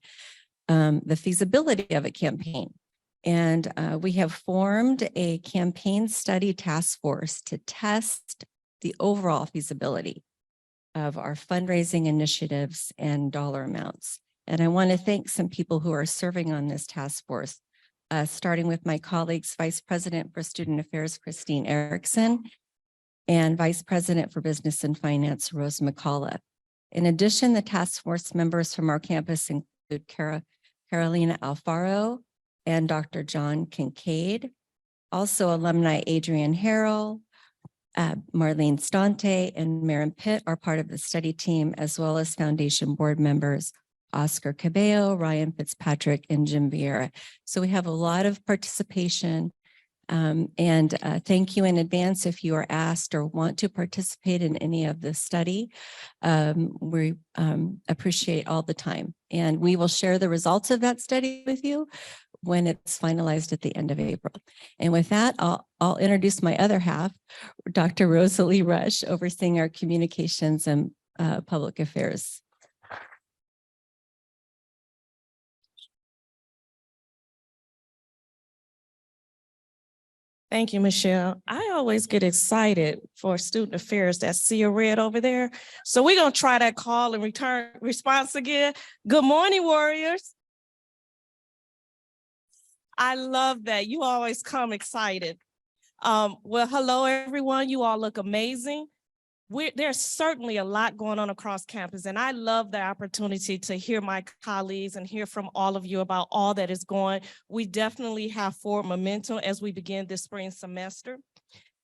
the feasibility of a campaign. And we have formed a campaign study task force to test the overall feasibility of our fundraising initiatives and dollar amounts. And I want to thank some people who are serving on this task force, starting with my colleagues, Vice President for Student Affairs, Christine Erickson, and Vice President for Business and Finance, Rose McCullough. In addition, the task force members from our campus include Carolina Alfaro and Dr. John Kincaid. Also, alumni Adrian Harrell, Marlene Stante, and Maren Pitt are part of the study team, as well as foundation board members Oscar Cabello, Ryan Fitzpatrick, and Jim Vieira. So we have a lot of participation. Thank you in advance if you are asked or want to participate in any of the study. We appreciate all the time, and we will share the results of that study with you when it's finalized at the end of April. And with that, I'll introduce my other half, Dr. Rosalie Rush, overseeing our communications and public affairs. Thank you, Michelle. I always get excited for student affairs that Sia read over there. So we're going to try that call and return response again. Good morning, warriors. I love that. You always come excited. Well, hello, everyone. You all look amazing. There's certainly a lot going on across campus, and I love the opportunity to hear my colleagues and hear from all of you about all that is going. We definitely have forward momentum as we begin this spring semester.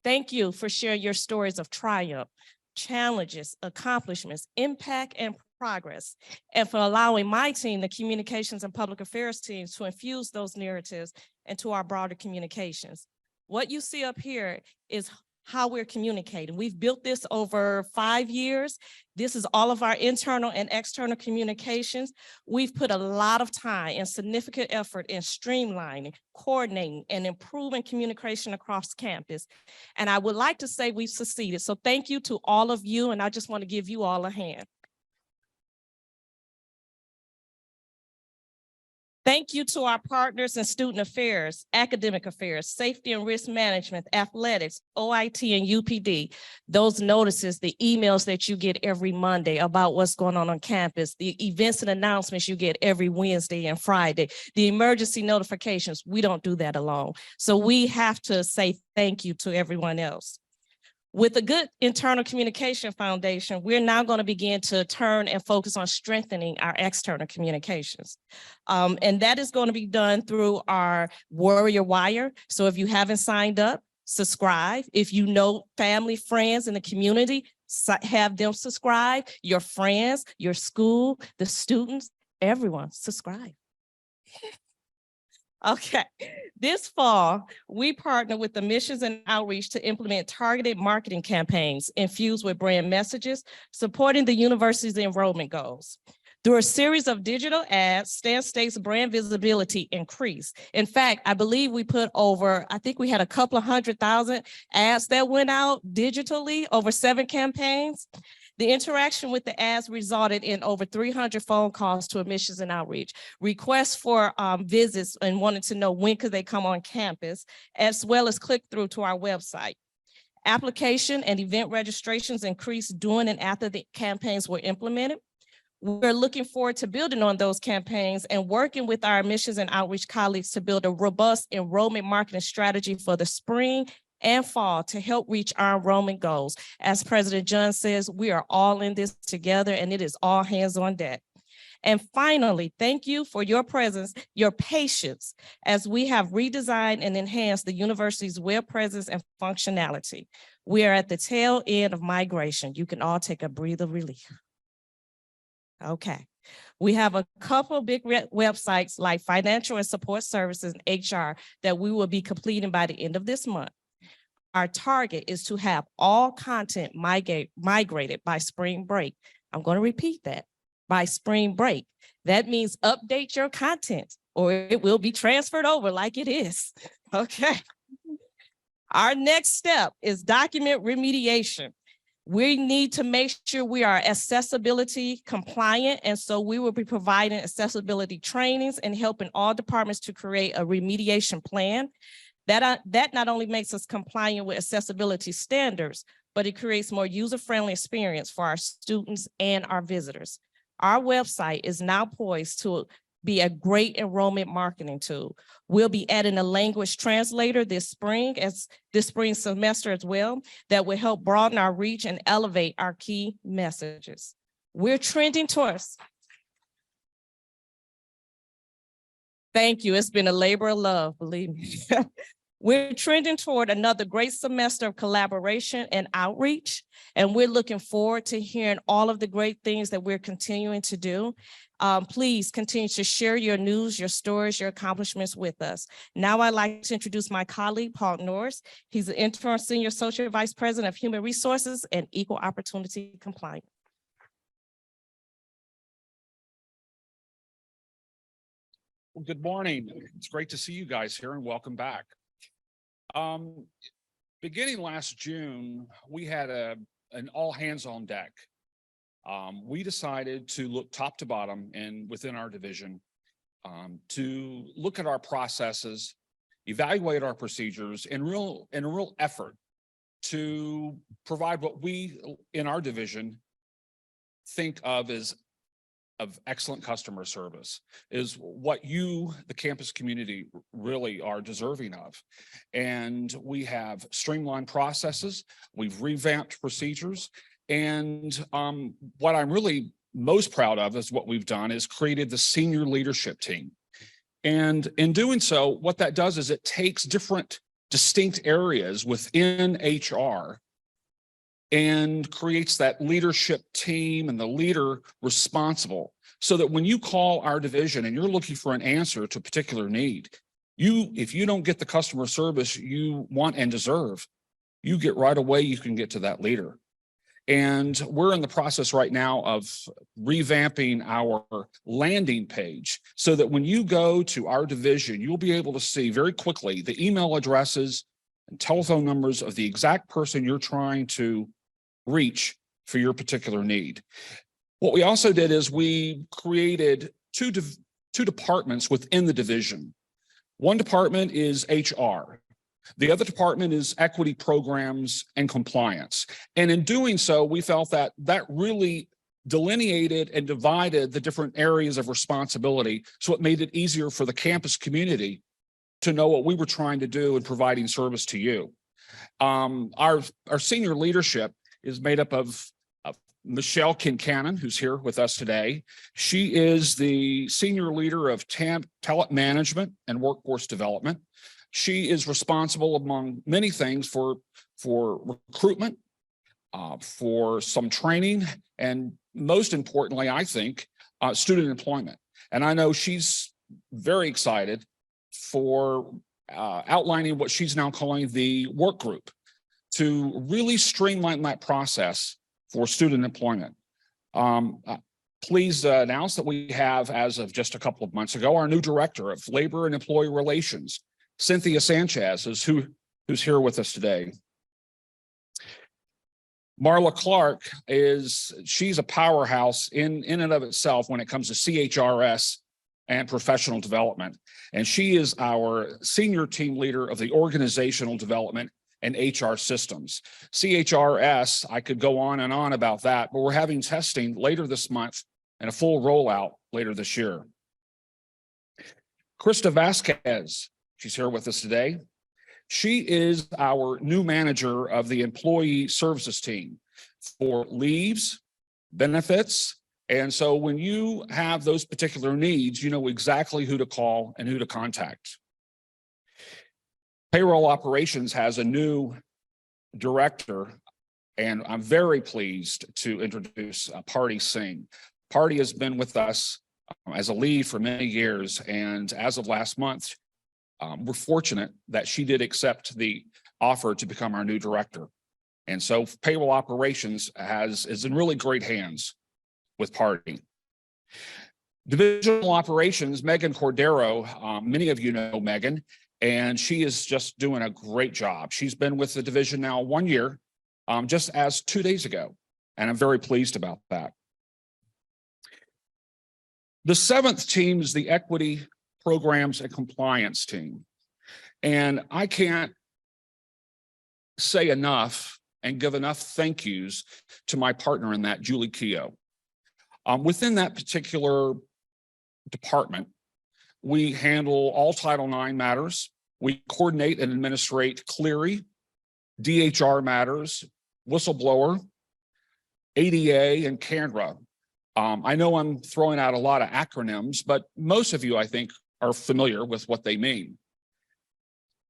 Thank you for sharing your stories of triumph, challenges, accomplishments, impact, and progress, and for allowing my team, the communications and public affairs teams, to infuse those narratives into our broader communications. What you see up here is how we're communicating. We've built this over 5 years. This is all of our internal and external communications. We've put a lot of time and significant effort in streamlining, coordinating, and improving communication across campus. And I would like to say we've succeeded. So thank you to all of you, and I just want to give you all a hand. Thank you to our partners in student affairs, academic affairs, safety and risk management, athletics, OIT, and UPD. Those notices, the emails that you get every Monday about what's going on campus, the events and announcements you get every Wednesday and Friday, the emergency notifications. We don't do that alone. So we have to say thank you to everyone else. With a good internal communication foundation, we're now going to begin to turn and focus on strengthening our external communications. And that is going to be done through our Warrior Wire. So if you haven't signed up, subscribe. If you know family, friends in the community, have them subscribe. Your friends, your school, the students, everyone subscribe. Okay, this fall, we partner with the Missions and Outreach to implement targeted marketing campaigns infused with brand messages, supporting the university's enrollment goals. Through a series of digital ads, Stan State's brand visibility increased. In fact, I believe we put over, I think we had a couple of 100,000 ads that went out digitally over 7 campaigns. The interaction with the ads resulted in over 300 phone calls to admissions and outreach, requests for visits and wanted to know when could they come on campus, as well as click through to our website. Application and event registrations increased during and after the campaigns were implemented. We're looking forward to building on those campaigns and working with our admissions and outreach colleagues to build a robust enrollment marketing strategy for the spring and fall to help reach our enrollment goals. As President Junn says, we are all in this together, and it is all hands on deck. And finally, thank you for your presence, your patience, as we have redesigned and enhanced the university's web presence and functionality. We are at the tail end of migration. You can all take a breather of relief. Okay. We have a couple big websites like financial and support services and HR that we will be completing by the end of this month. Our target is to have all content migrated by spring break. I'm going to repeat that, by spring break. That means update your content or it will be transferred over like it is, okay? Our next step is document remediation. We need to make sure we are accessibility compliant, and so we will be providing accessibility trainings and helping all departments to create a remediation plan. That not only makes us compliant with accessibility standards, but it creates more user-friendly experience for our students and our visitors. Our website is now poised to be a great enrollment marketing tool. We'll be adding a language translator this spring semester as well, that will help broaden our reach and elevate our key messages. We're trending towards. Thank you. It's been a labor of love, believe me. We're trending toward another great semester of collaboration and outreach, and we're looking forward to hearing all of the great things that we're continuing to do. Please continue to share your news, your stories, your accomplishments with us. Now I'd like to introduce my colleague, Paul Norris. He's the Interim Senior Associate Vice President of Human Resources and Equal Opportunity Compliance. Well, good morning. It's great to see you guys here and welcome back. Beginning last June, we had an all hands on deck. We decided to look top to bottom and within our division to look at our processes, evaluate our procedures, and a real effort to provide what we in our division think of as excellent customer service, is what you, the campus community, really are deserving of. And we have streamlined processes, we've revamped procedures, and what I'm really most proud of is what we've done is created the senior leadership team. And in doing so, what that does is it takes different distinct areas within HR and creates that leadership team and the leader responsible, so that when you call our division and you're looking for an answer to a particular need, if you don't get the customer service you want and deserve, you get right away, you can get to that leader. And we're in the process right now of revamping our landing page so that when you go to our division, you'll be able to see very quickly the email addresses and telephone numbers of the exact person you're trying to reach for your particular need. What we also did is we created two departments within the division. One department is HR. The other department is equity programs and compliance. And in doing so, we felt that that really delineated and divided the different areas of responsibility. So it made it easier for the campus community to know what we were trying to do in providing service to you. Our senior leadership is made up of Michelle Kincannon, who's here with us today. She is the senior leader of talent management and workforce development. She is responsible, among many things, for recruitment, for some training, and most importantly, I think, student employment. And I know she's very excited for outlining what she's now calling the work group to really streamline that process for student employment. Please announce that we have, as of just a couple of months ago, our new director of labor and employee relations, Cynthia Sanchez, is who's here with us today. Marla Clark she's a powerhouse in and of itself when it comes to CHRS and professional development. And she is our senior team leader of the organizational development and HR systems. CHRS, I could go on and on about that, but we're having testing later this month and a full rollout later this year. Krista Vasquez, she's here with us today. She is our new manager of the employee services team for leaves, benefits. And so when you have those particular needs, you know exactly who to call and who to contact. Payroll operations has a new director, and I'm very pleased to introduce Party Singh. Party has been with us as a lead for many years, and as of last month, we're fortunate that she did accept the offer to become our new director. And so payroll operations is in really great hands with Party. Divisional operations, Megan Cordero, many of you know Megan, and she is just doing a great job. She's been with the division now 1 year, just as 2 days ago, and I'm very pleased about that. The seventh team is the equity programs and compliance team. And I can't say enough and give enough thank yous to my partner in that, Julie Keogh. Within that particular department, we handle all Title IX matters. We coordinate and administrate Clery, DHR matters, whistleblower, ADA, and CANRA. I know I'm throwing out a lot of acronyms, but most of you, I think, are familiar with what they mean.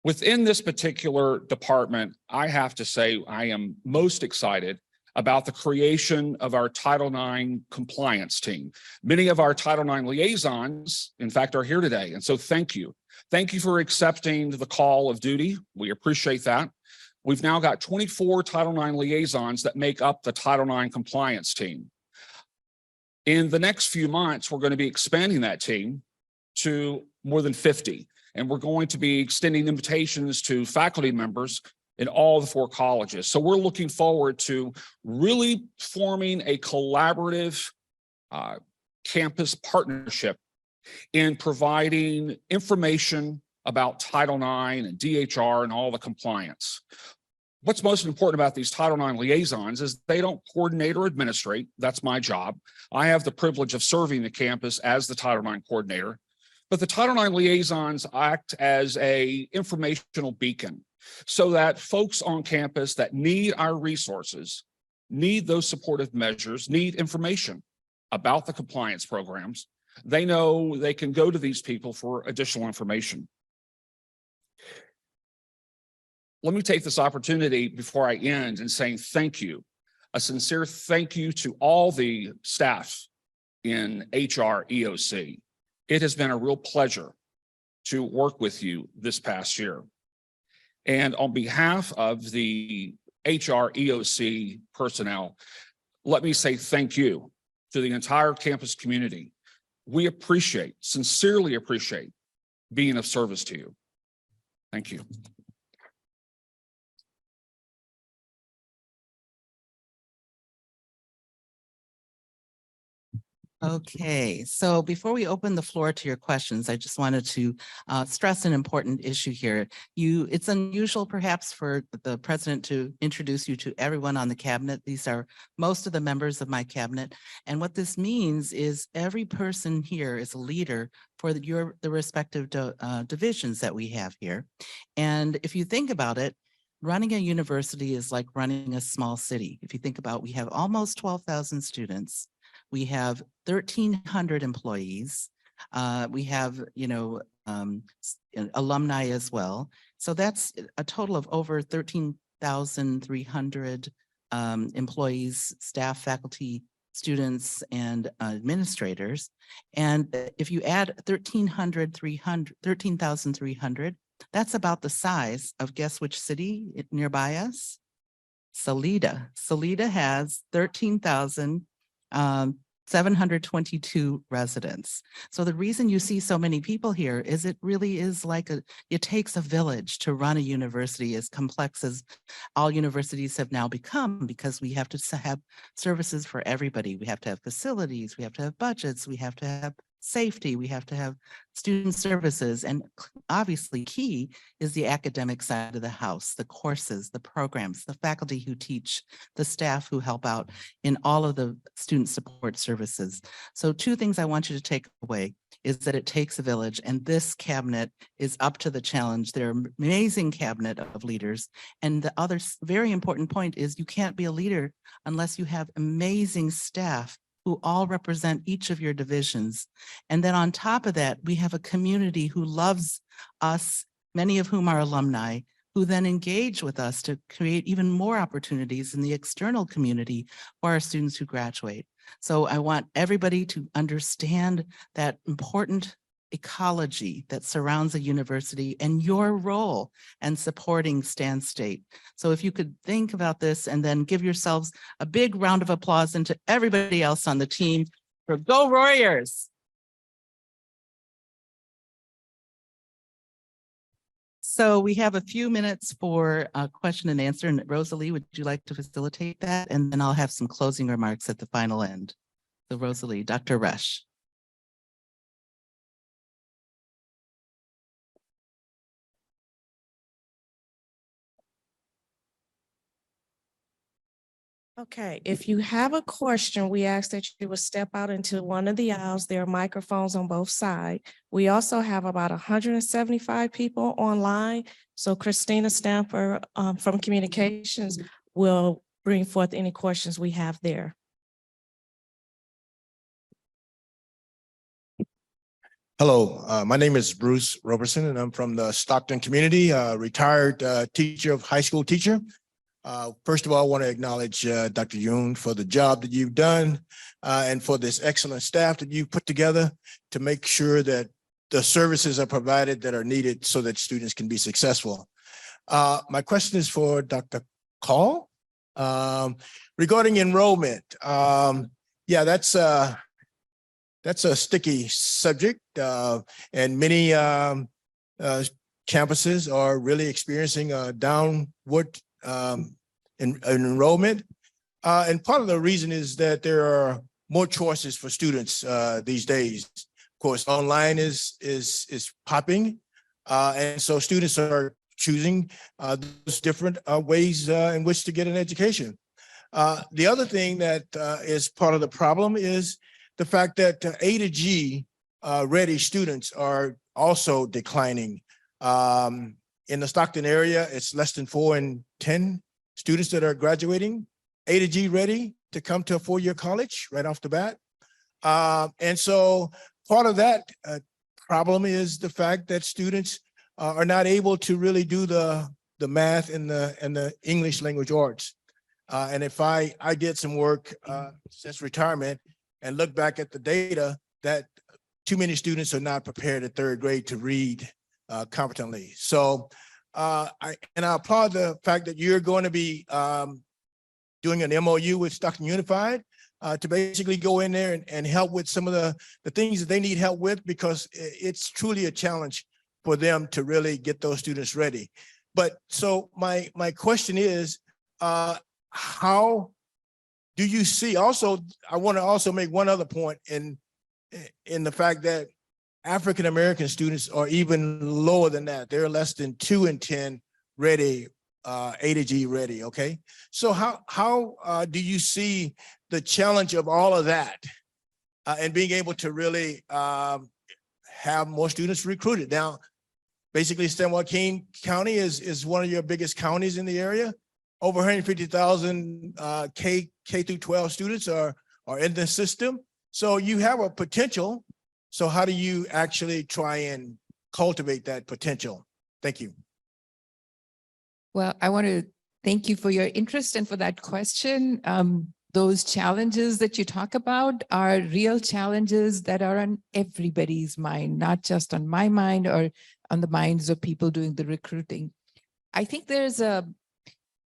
Within this particular department, I have to say I am most excited about the creation of our Title IX compliance team. Many of our Title IX liaisons, in fact, are here today. And so thank you. Thank you for accepting the call of duty. We appreciate that. We've now got 24 Title IX liaisons that make up the Title IX compliance team. In the next few months, we're going to be expanding that team to more than 50. And we're going to be extending invitations to faculty members in all the 4 colleges. So we're looking forward to really forming a collaborative campus partnership in providing information about Title IX and DHR and all the compliance. What's most important about these Title IX liaisons is they don't coordinate or administrate. That's my job. I have the privilege of serving the campus as the Title IX coordinator. But the Title IX liaisons act as an informational beacon so that folks on campus that need our resources, need those supportive measures, need information about the compliance programs, they know they can go to these people for additional information. Let me take this opportunity before I end in saying thank you, a sincere thank you to all the staff in HR EOC. It has been a real pleasure to work with you this past year. And on behalf of the HR EOC personnel, let me say thank you to the entire campus community. We appreciate, sincerely appreciate being of service to you. Thank you. Okay, so before we open the floor to your questions, I just wanted to stress an important issue here. It's unusual perhaps for the president to introduce you to everyone on the cabinet. These are most of the members of my cabinet. And what this means is every person here is a leader for the respective divisions that we have here. And if you think about it, running a university is like running a small city. If you think about, we have almost 12,000 students. We have 1,300 employees. We have, alumni as well. So that's a total of over 13,300 employees, staff, faculty, students, and administrators. And if you add 13,300, that's about the size of, guess which city nearby us? Salida. Salida has 13,722 residents. So the reason you see so many people here is it really is like it takes a village to run a university as complex as all universities have now become, because we have to have services for everybody. We have to have facilities, we have to have budgets, we have to have safety, we have to have student services, and obviously key is the academic side of the house, the courses, the programs, the faculty who teach, the staff who help out in all of the student support services. So 2 things I want you to take away is that it takes a village, and this cabinet is up to the challenge. They're an amazing cabinet of leaders. And the other very important point is you can't be a leader unless you have amazing staff who all represent each of your divisions. And then on top of that, we have a community who loves us, many of whom are alumni, who then engage with us to create even more opportunities in the external community for our students who graduate. So I want everybody to understand that important ecology that surrounds a university and your role in supporting Stan State. So if you could think about this and then give yourselves a big round of applause, and to everybody else on the team for Go Warriors. So we have a few minutes for a question and answer. And Rosalie, would you like to facilitate that? And then I'll have some closing remarks at the final end. So Rosalie, Dr. Rush. Okay, if you have a question, we ask that you would step out into one of the aisles. There are microphones on both sides. We also have about 175 people online. So Christina Stamper from Communications will bring forth any questions we have there. Hello, my name is Bruce Roberson, and I'm from the Stockton community, retired teacher of high school teacher. First of all, I want to acknowledge Dr. Junn for the job that you've done and for this excellent staff that you've put together to make sure that the services are provided that are needed so that students can be successful. My question is for Dr. Call regarding enrollment. Yeah, that's a sticky subject, and many campuses are really experiencing a downward enrollment. And part of the reason is that there are more choices for students these days. Of course, online is popping, and so students are choosing those different ways in which to get an education. The other thing that is part of the problem is the fact that A to G ready students are also declining. In the Stockton area, it's less than 4 in 10 students that are graduating A to G ready to come to a 4-year college right off the bat. And so part of that problem is the fact that students are not able to really do the math and the English language arts. And if I did some work since retirement and look back at the data, that too many students are not prepared at 3rd grade to read competently. So I applaud the fact that you're going to be doing an MOU with Stockton Unified to basically go in there and help with some of the things that they need help with, because it's truly a challenge for them to really get those students ready. But so my question is, how do you see, also, I want to also make one other point in the fact that African-American students are even lower than that. They're less than 2 in 10 ready, A to G ready, okay? So how do you see the challenge of all of that and being able to really have more students recruited? Now, basically, San Joaquin County is one of your biggest counties in the area. Over 150,000 K through 12 students are in the system. So you have a potential. So how do you actually try and cultivate that potential? Thank you. Well, I want to thank you for your interest and for that question. Those challenges that you talk about are real challenges that are on everybody's mind, not just on my mind or on the minds of people doing the recruiting. I think there's a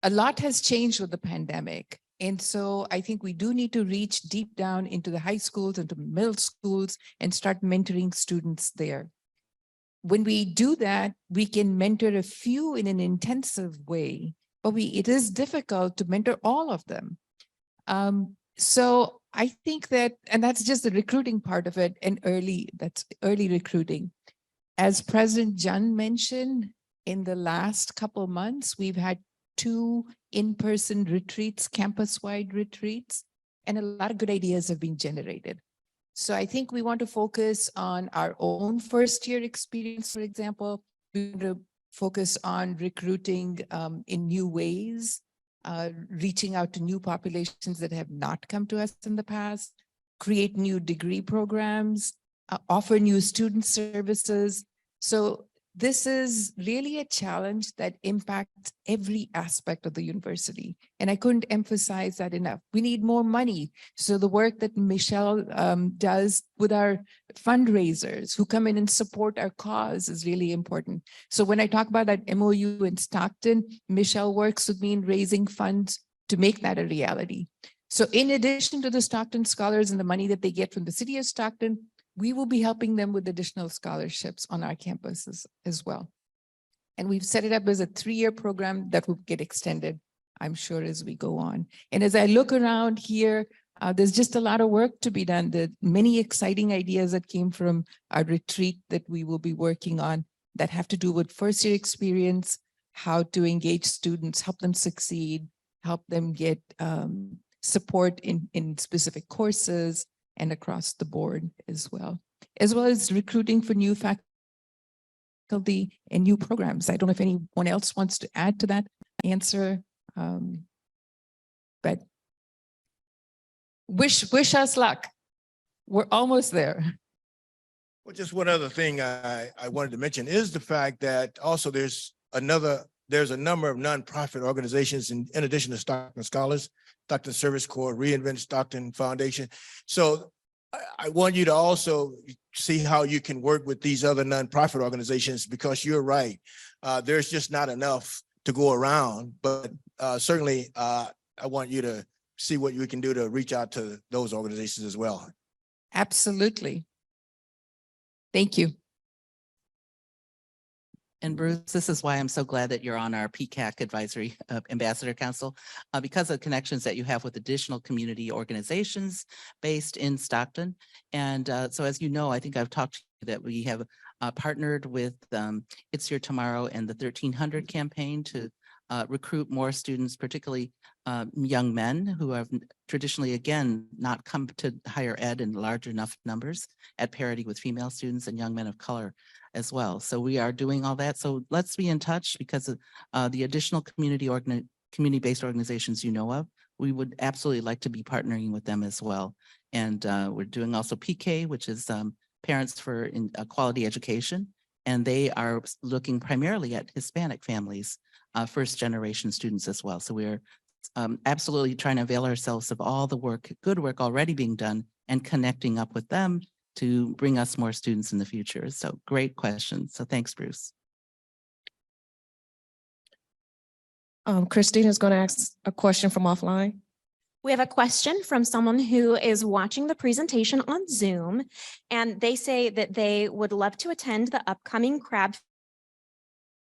lot has changed with the pandemic. And so I think we do need to reach deep down into the high schools, into middle schools, and start mentoring students there. When we do that, we can mentor a few in an intensive way, but it is difficult to mentor all of them. So I think that, and that's just the recruiting part of it, and that's early recruiting. As President Junn mentioned, in the last couple of months, we've had 2 in-person retreats, campus-wide retreats, and a lot of good ideas have been generated. So I think we want to focus on our own first-year experience, for example. We want to focus on recruiting in new ways, reaching out to new populations that have not come to us in the past, create new degree programs, offer new student services. So this is really a challenge that impacts every aspect of the university. And I couldn't emphasize that enough. We need more money. So the work that Michelle does with our fundraisers who come in and support our cause is really important. So when I talk about that MOU in Stockton, Michelle works with me in raising funds to make that a reality. So in addition to the Stockton Scholars and the money that they get from the city of Stockton, we will be helping them with additional scholarships on our campuses as well. And we've set it up as a 3-year program that will get extended, I'm sure, as we go on. And as I look around here, there's just a lot of work to be done. There are many exciting ideas that came from our retreat that we will be working on that have to do with first-year experience, how to engage students, help them succeed, help them get support in specific courses and across the board as well as recruiting for new faculty and new programs. I don't know if anyone else wants to add to that answer, but wish us luck. We're almost there. Well, just one other thing I wanted to mention is the fact that also there's a number of nonprofit organizations in addition to Stockton Scholars, Stockton Service Corps, Reinvent Stockton Foundation. So I want you to also see how you can work with these other nonprofit organizations, because you're right. There's just not enough to go around, but certainly I want you to see what you can do to reach out to those organizations as well. Absolutely. Thank you. And Bruce, this is why I'm so glad that you're on our PCAC Advisory Ambassador Council, because of connections that you have with additional community organizations based in Stockton. And so as you know, I think I've talked to you that we have partnered with It's Your Tomorrow and the 1300 campaign to recruit more students, particularly young men who have traditionally, again, not come to higher ed in large enough numbers at parity with female students and young men of color as well. So we are doing all that. So let's be in touch, because of the additional community-based organizations you know of. We would absolutely like to be partnering with them as well. And we're doing also PK, which is Parents for Quality Education. And they are looking primarily at Hispanic families, first generation students as well. So we're absolutely trying to avail ourselves of all the good work already being done and connecting up with them to bring us more students in the future. So great question. So thanks, Bruce. Christine is going to ask a question from offline. We have a question from someone who is watching the presentation on Zoom, and they say that they would love to attend the upcoming crab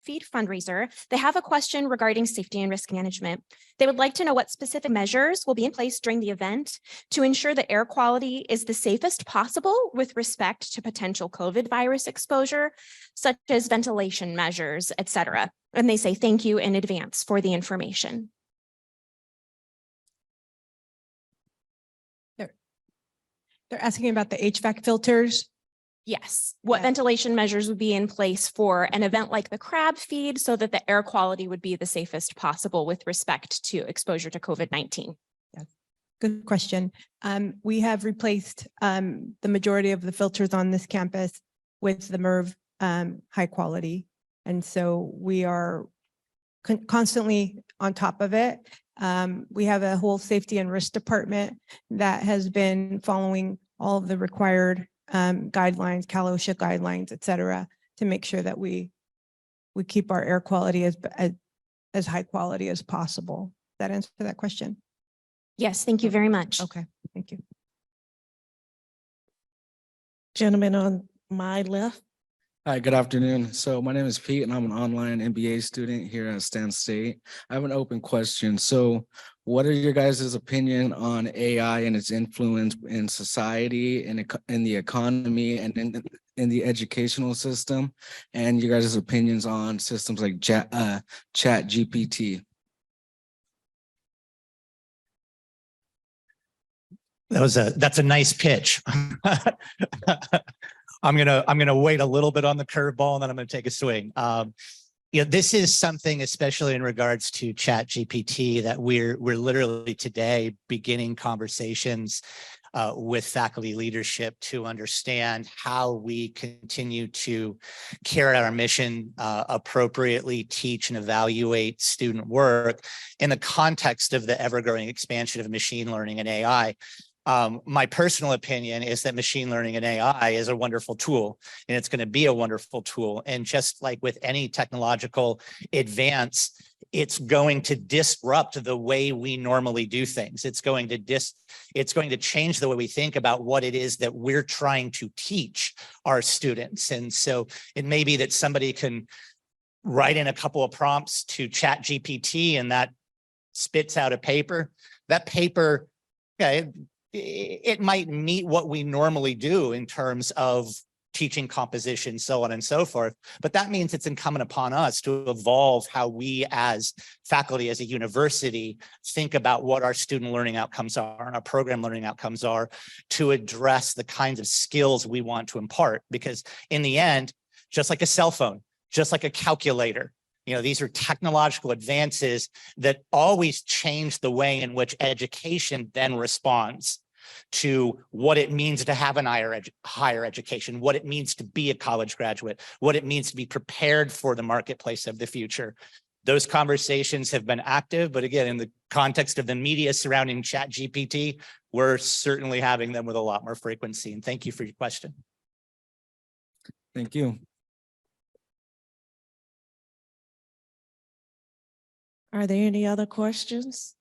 feed fundraiser. They have a question regarding safety and risk management. They would like to know what specific measures will be in place during the event to ensure that air quality is the safest possible with respect to potential COVID virus exposure, such as ventilation measures, et cetera. And they say thank you in advance for the information. They're asking about the HVAC filters. Yes. What Yeah. ventilation measures would be in place for an event like the crab feed so that the air quality would be the safest possible with respect to exposure to COVID-19? Yes. Good question. We have replaced the majority of the filters on this campus with the MERV high quality. And so we are constantly on top of it. We have a whole safety and risk department that has been following all of the required guidelines, Cal OSHA guidelines, et cetera, to make sure that we keep our air quality as high quality as possible. That answer that question? Yes, thank you very much. Okay, thank you. Gentleman on my left. Hi, good afternoon. So my name is Pete and I'm an online MBA student here at Stan State. I have an open question. So what are your guys' opinion on AI and its influence in society and in the economy and in the educational system, and your guys' opinions on systems like Chat GPT? That's a nice pitch. I'm gonna wait a little bit on the curveball and then I'm gonna take a swing. This is something, especially in regards to Chat GPT, that we're literally today beginning conversations with faculty leadership to understand how we continue to carry out our mission, appropriately teach and evaluate student work in the context of the ever-growing expansion of machine learning and AI. My personal opinion is that machine learning and AI is a wonderful tool, and it's going to be a wonderful tool. And just like with any technological advance, it's going to disrupt the way we normally do things. It's going to change the way we think about what it is that we're trying to teach our students. And so it may be that somebody can write in a couple of prompts to Chat GPT and that spits out a paper. That paper, yeah, it might meet what we normally do in terms of teaching composition, so on and so forth. But that means it's incumbent upon us to evolve how we as faculty, as a university, think about what our student learning outcomes are and our program learning outcomes are to address the kinds of skills we want to impart. Because in the end, just like a cell phone, just like a calculator, these are technological advances that always change the way in which education then responds to what it means to have an higher education, what it means to be a college graduate, what it means to be prepared for the marketplace of the future. Those conversations have been active, but again, in the context of the media surrounding ChatGPT, we're certainly having them with a lot more frequency. And thank you for your question. Thank you. Are there any other questions?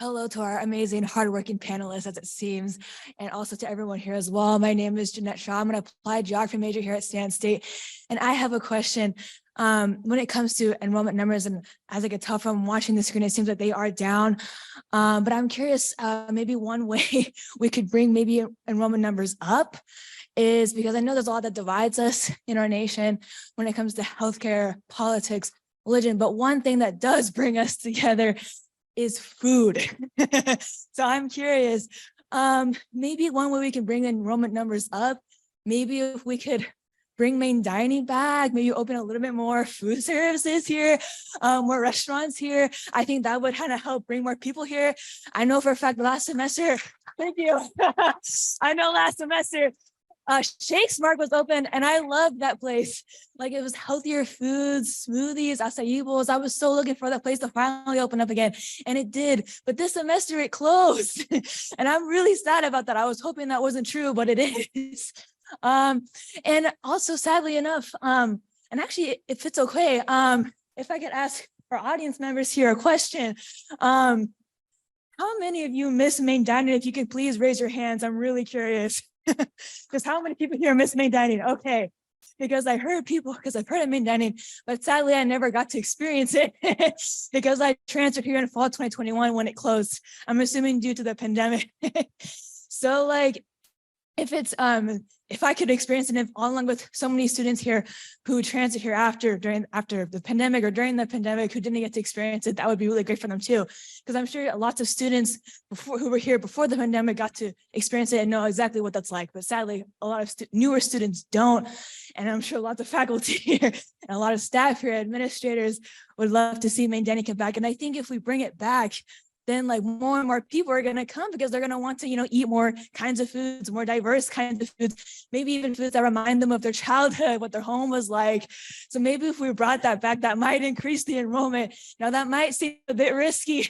Hello to our amazing, hardworking panelists, as it seems, and also to everyone here as well. My name is Jeanette Shaw. I'm an applied geography major here at Stan State, and I have a question. When it comes to enrollment numbers, and as I can tell from watching the screen, it seems that they are down. But I'm curious, maybe one way we could bring maybe enrollment numbers up is because I know there's a lot that divides us in our nation when it comes to healthcare, politics, religion. But one thing that does bring us together is food. So I'm curious, maybe one way we can bring enrollment numbers up, maybe if we could bring main dining back, maybe open a little bit more food services here, more restaurants here. I think that would kind of help bring more people here. I know for a fact last semester, thank you. I know last semester, Shake Smart was open and I loved that place. Like it was healthier foods, smoothies, acai bowls. I was so looking for that place to finally open up again. And it did. But this semester it closed. And I'm really sad about that. I was hoping that wasn't true, but it is. And also sadly enough, and actually if it's okay, if I could ask our audience members here a question, how many of you miss main dining? If you could please raise your hands, I'm really curious. Because how many people here miss main dining? Okay, because I heard people, because I've heard of main dining, but sadly I never got to experience it because I transferred here in fall 2021 when it closed. I'm assuming due to the pandemic. So like, if I could experience it, along with so many students here who transferred here after the pandemic or during the pandemic who didn't get to experience it, that would be really great for them too. Because I'm sure lots of students who were here before the pandemic got to experience it and know exactly what that's like. But sadly, a lot of newer students don't. And I'm sure lots of faculty here and a lot of staff here, administrators would love to see main dining come back. And I think if we bring it back, then like more and more people are going to come because they're going to want to, eat more kinds of foods, more diverse kinds of foods, maybe even foods that remind them of their childhood, what their home was like. So maybe if we brought that back, that might increase the enrollment. Now that might seem a bit risky,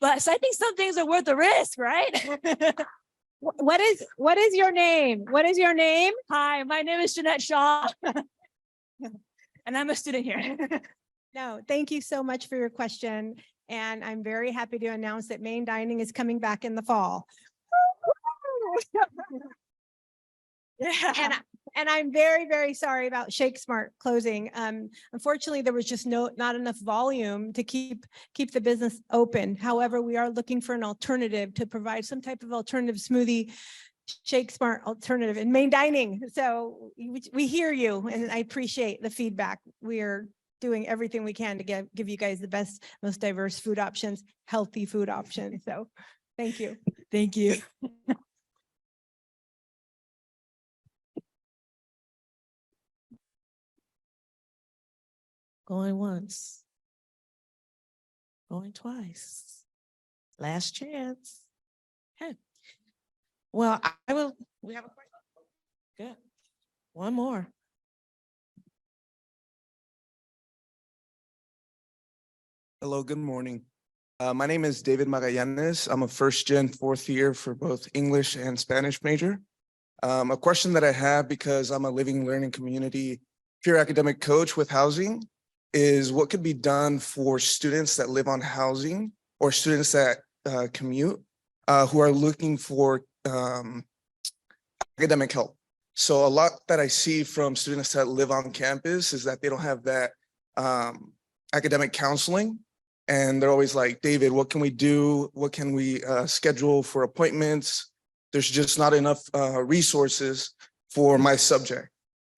but so I think some things are worth the risk, right? What is your name? What is your name? Hi, my name is Jeanette Shaw. And I'm a student here. No, thank you so much for your question. And I'm very happy to announce that main dining is coming back in the fall. Yeah. And I'm very, very sorry about Shake Smart closing. Unfortunately, there was just not enough volume to keep the business open. However, we are looking for an alternative to provide some type of alternative smoothie, Shake Smart alternative in main dining. So we hear you and I appreciate the feedback. We are doing everything we can to give you guys the best, most diverse food options, healthy food options. So thank you. Thank you. Going once. Going twice. Last chance. Okay. Well, we have a question. Good. One more. Hello, good morning. My name is David Magallanes. I'm a first-gen fourth year for both English and Spanish major. A question that I have, because I'm a living learning community peer academic coach with housing, is what could be done for students that live on housing or students that commute who are looking for academic help. So a lot that I see from students that live on campus is that they don't have that academic counseling. And they're always like, David, what can we do? What can we schedule for appointments? There's just not enough resources for my subject.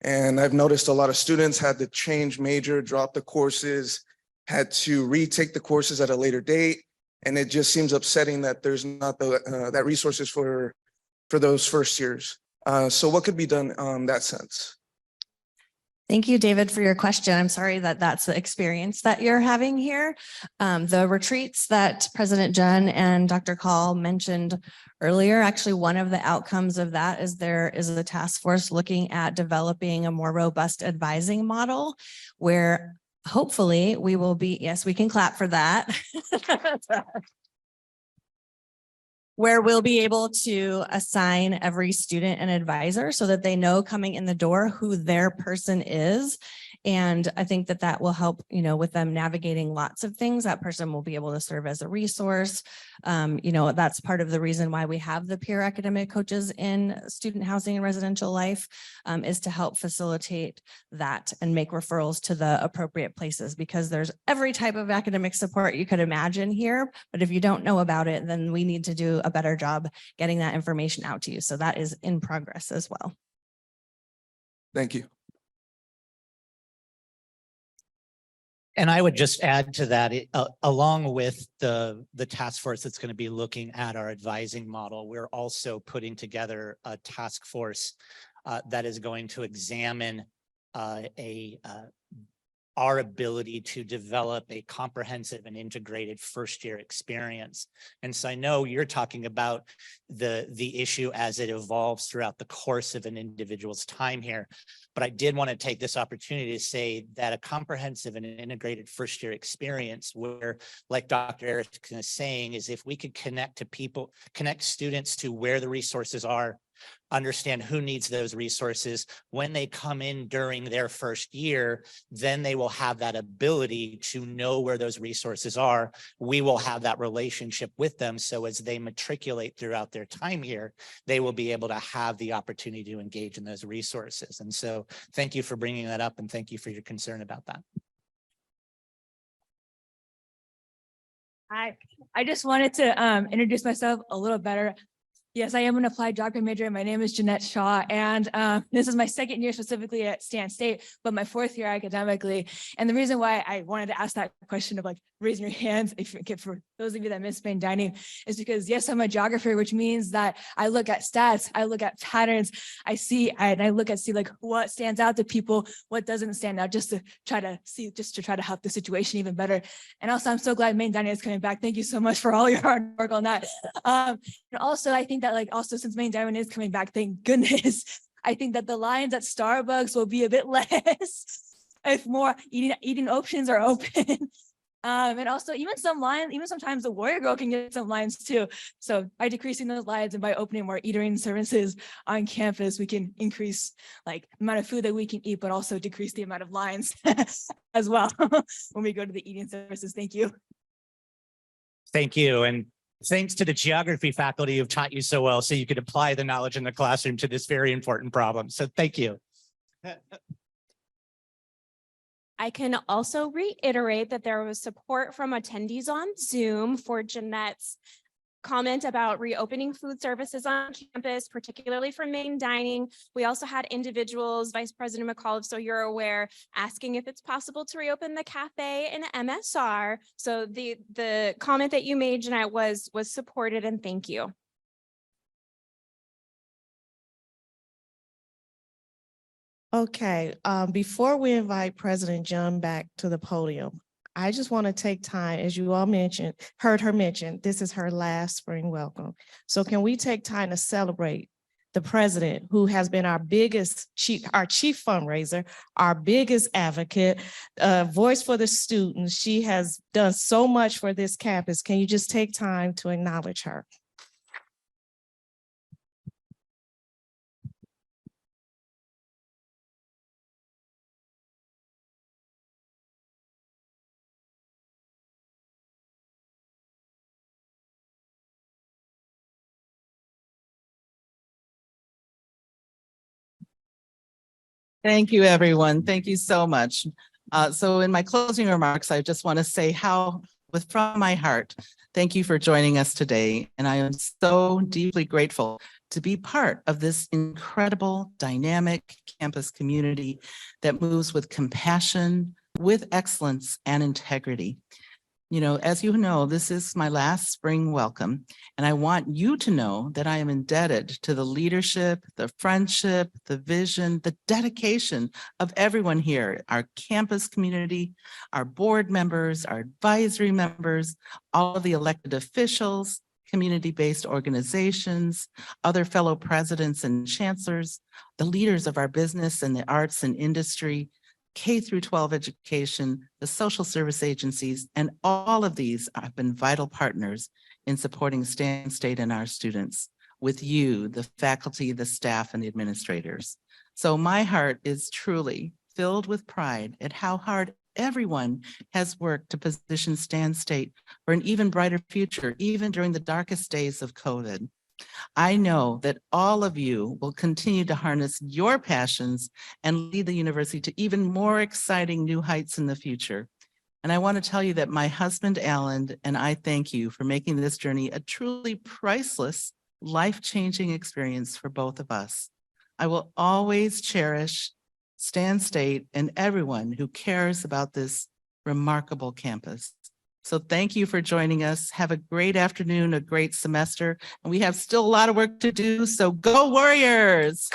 And I've noticed a lot of students had to change major, drop the courses, had to retake the courses at a later date. And it just seems upsetting that there's not that resources for those first years. So what could be done on that sense? Thank you, David, for your question. I'm sorry that that's the experience that you're having here. The retreats that President Junn and Dr. Call mentioned earlier, actually one of the outcomes of that is there is a task force looking at developing a more robust advising model where hopefully we will be, yes, we can clap for that. Where we'll be able to assign every student an advisor so that they know coming in the door who their person is. And I think that that will help, with them navigating lots of things. That person will be able to serve as a resource. That's part of the reason why we have the peer academic coaches in student housing and residential life, is to help facilitate that and make referrals to the appropriate places, because there's every type of academic support you could imagine here. But if you don't know about it, then we need to do a better job getting that information out to you. So that is in progress as well. Thank you. And I would just add to that, along with the task force that's going to be looking at our advising model, we're also putting together a task force that is going to examine our ability to develop a comprehensive and integrated first year experience. And so I know you're talking about the issue as it evolves throughout the course of an individual's time here. But I did want to take this opportunity to say that a comprehensive and integrated first year experience where, like Dr. Erickson is saying, is if we could connect students to where the resources are, understand who needs those resources when they come in during their first year, then they will have that ability to know where those resources are. We will have that relationship with them. So as they matriculate throughout their time here, they will be able to have the opportunity to engage in those resources. And so thank you for bringing that up, and thank you for your concern about that. I just wanted to introduce myself a little better. Yes, I am an applied geography major. My name is Jeanette Shaw, and this is my second year specifically at Stan State, but my fourth year academically. And the reason why I wanted to ask that question of raising your hands, for those of you that miss main dining, is because yes, I'm a geographer, which means that I look at stats, I look at patterns, I look at what stands out to people, what doesn't stand out, just to try to help the situation even better. And also, I'm so glad main dining is coming back. Thank you so much for all your hard work on that. And also, I think that also since main dining is coming back, thank goodness, I think that the lines at Starbucks will be a bit less if more eating options are open. And also even sometimes the Warrior Girl can get some lines too. So by decreasing those lines and by opening more eating services on campus, we can increase the amount of food that we can eat, but also decrease the amount of lines as well when we go to the eating services. Thank you. Thank you. And thanks to the geography faculty who've taught you so well, so you could apply the knowledge in the classroom to this very important problem. So thank you. I can also reiterate that there was support from attendees on Zoom for Jeanette's comment about reopening food services on campus, particularly for main dining. We also had individuals, Vice President McAuliffe, so you're aware, asking if it's possible to reopen the cafe and MSR. So the comment that you made, Jeanette, was supported, and thank you. Okay, before we invite President Junn back to the podium, I just want to take time, as you all heard her mention, this is her last spring welcome. So can we take time to celebrate the president, who has been our chief fundraiser, our biggest advocate, voice for the students. She has done so much for this campus. Can you just take time to acknowledge her? Thank you, everyone. Thank you so much. So in my closing remarks, I just want to say from my heart, thank you for joining us today. And I am so deeply grateful to be part of this incredible, dynamic campus community that moves with compassion, with excellence and integrity. You know, as you know, this is my last spring welcome, and I want you to know that I am indebted to the leadership, the friendship, the vision, the dedication of everyone here, our campus community, our board members, our advisory members, all of the elected officials, community-based organizations, other fellow presidents and chancellors, the leaders of our business and the arts and industry, K through 12 education, the social service agencies, and all of these have been vital partners in supporting Stan State and our students with you, the faculty, the staff, and the administrators. So my heart is truly filled with pride at how hard everyone has worked to position Stan State for an even brighter future, even during the darkest days of COVID. I know that all of you will continue to harness your passions and lead the university to even more exciting new heights in the future. And I want to tell you that my husband, Alan, and I thank you for making this journey a truly priceless, life-changing experience for both of us. I will always cherish Stan State and everyone who cares about this remarkable campus. So thank you for joining us. Have a great afternoon, a great semester, and we have still a lot of work to do. So go Warriors!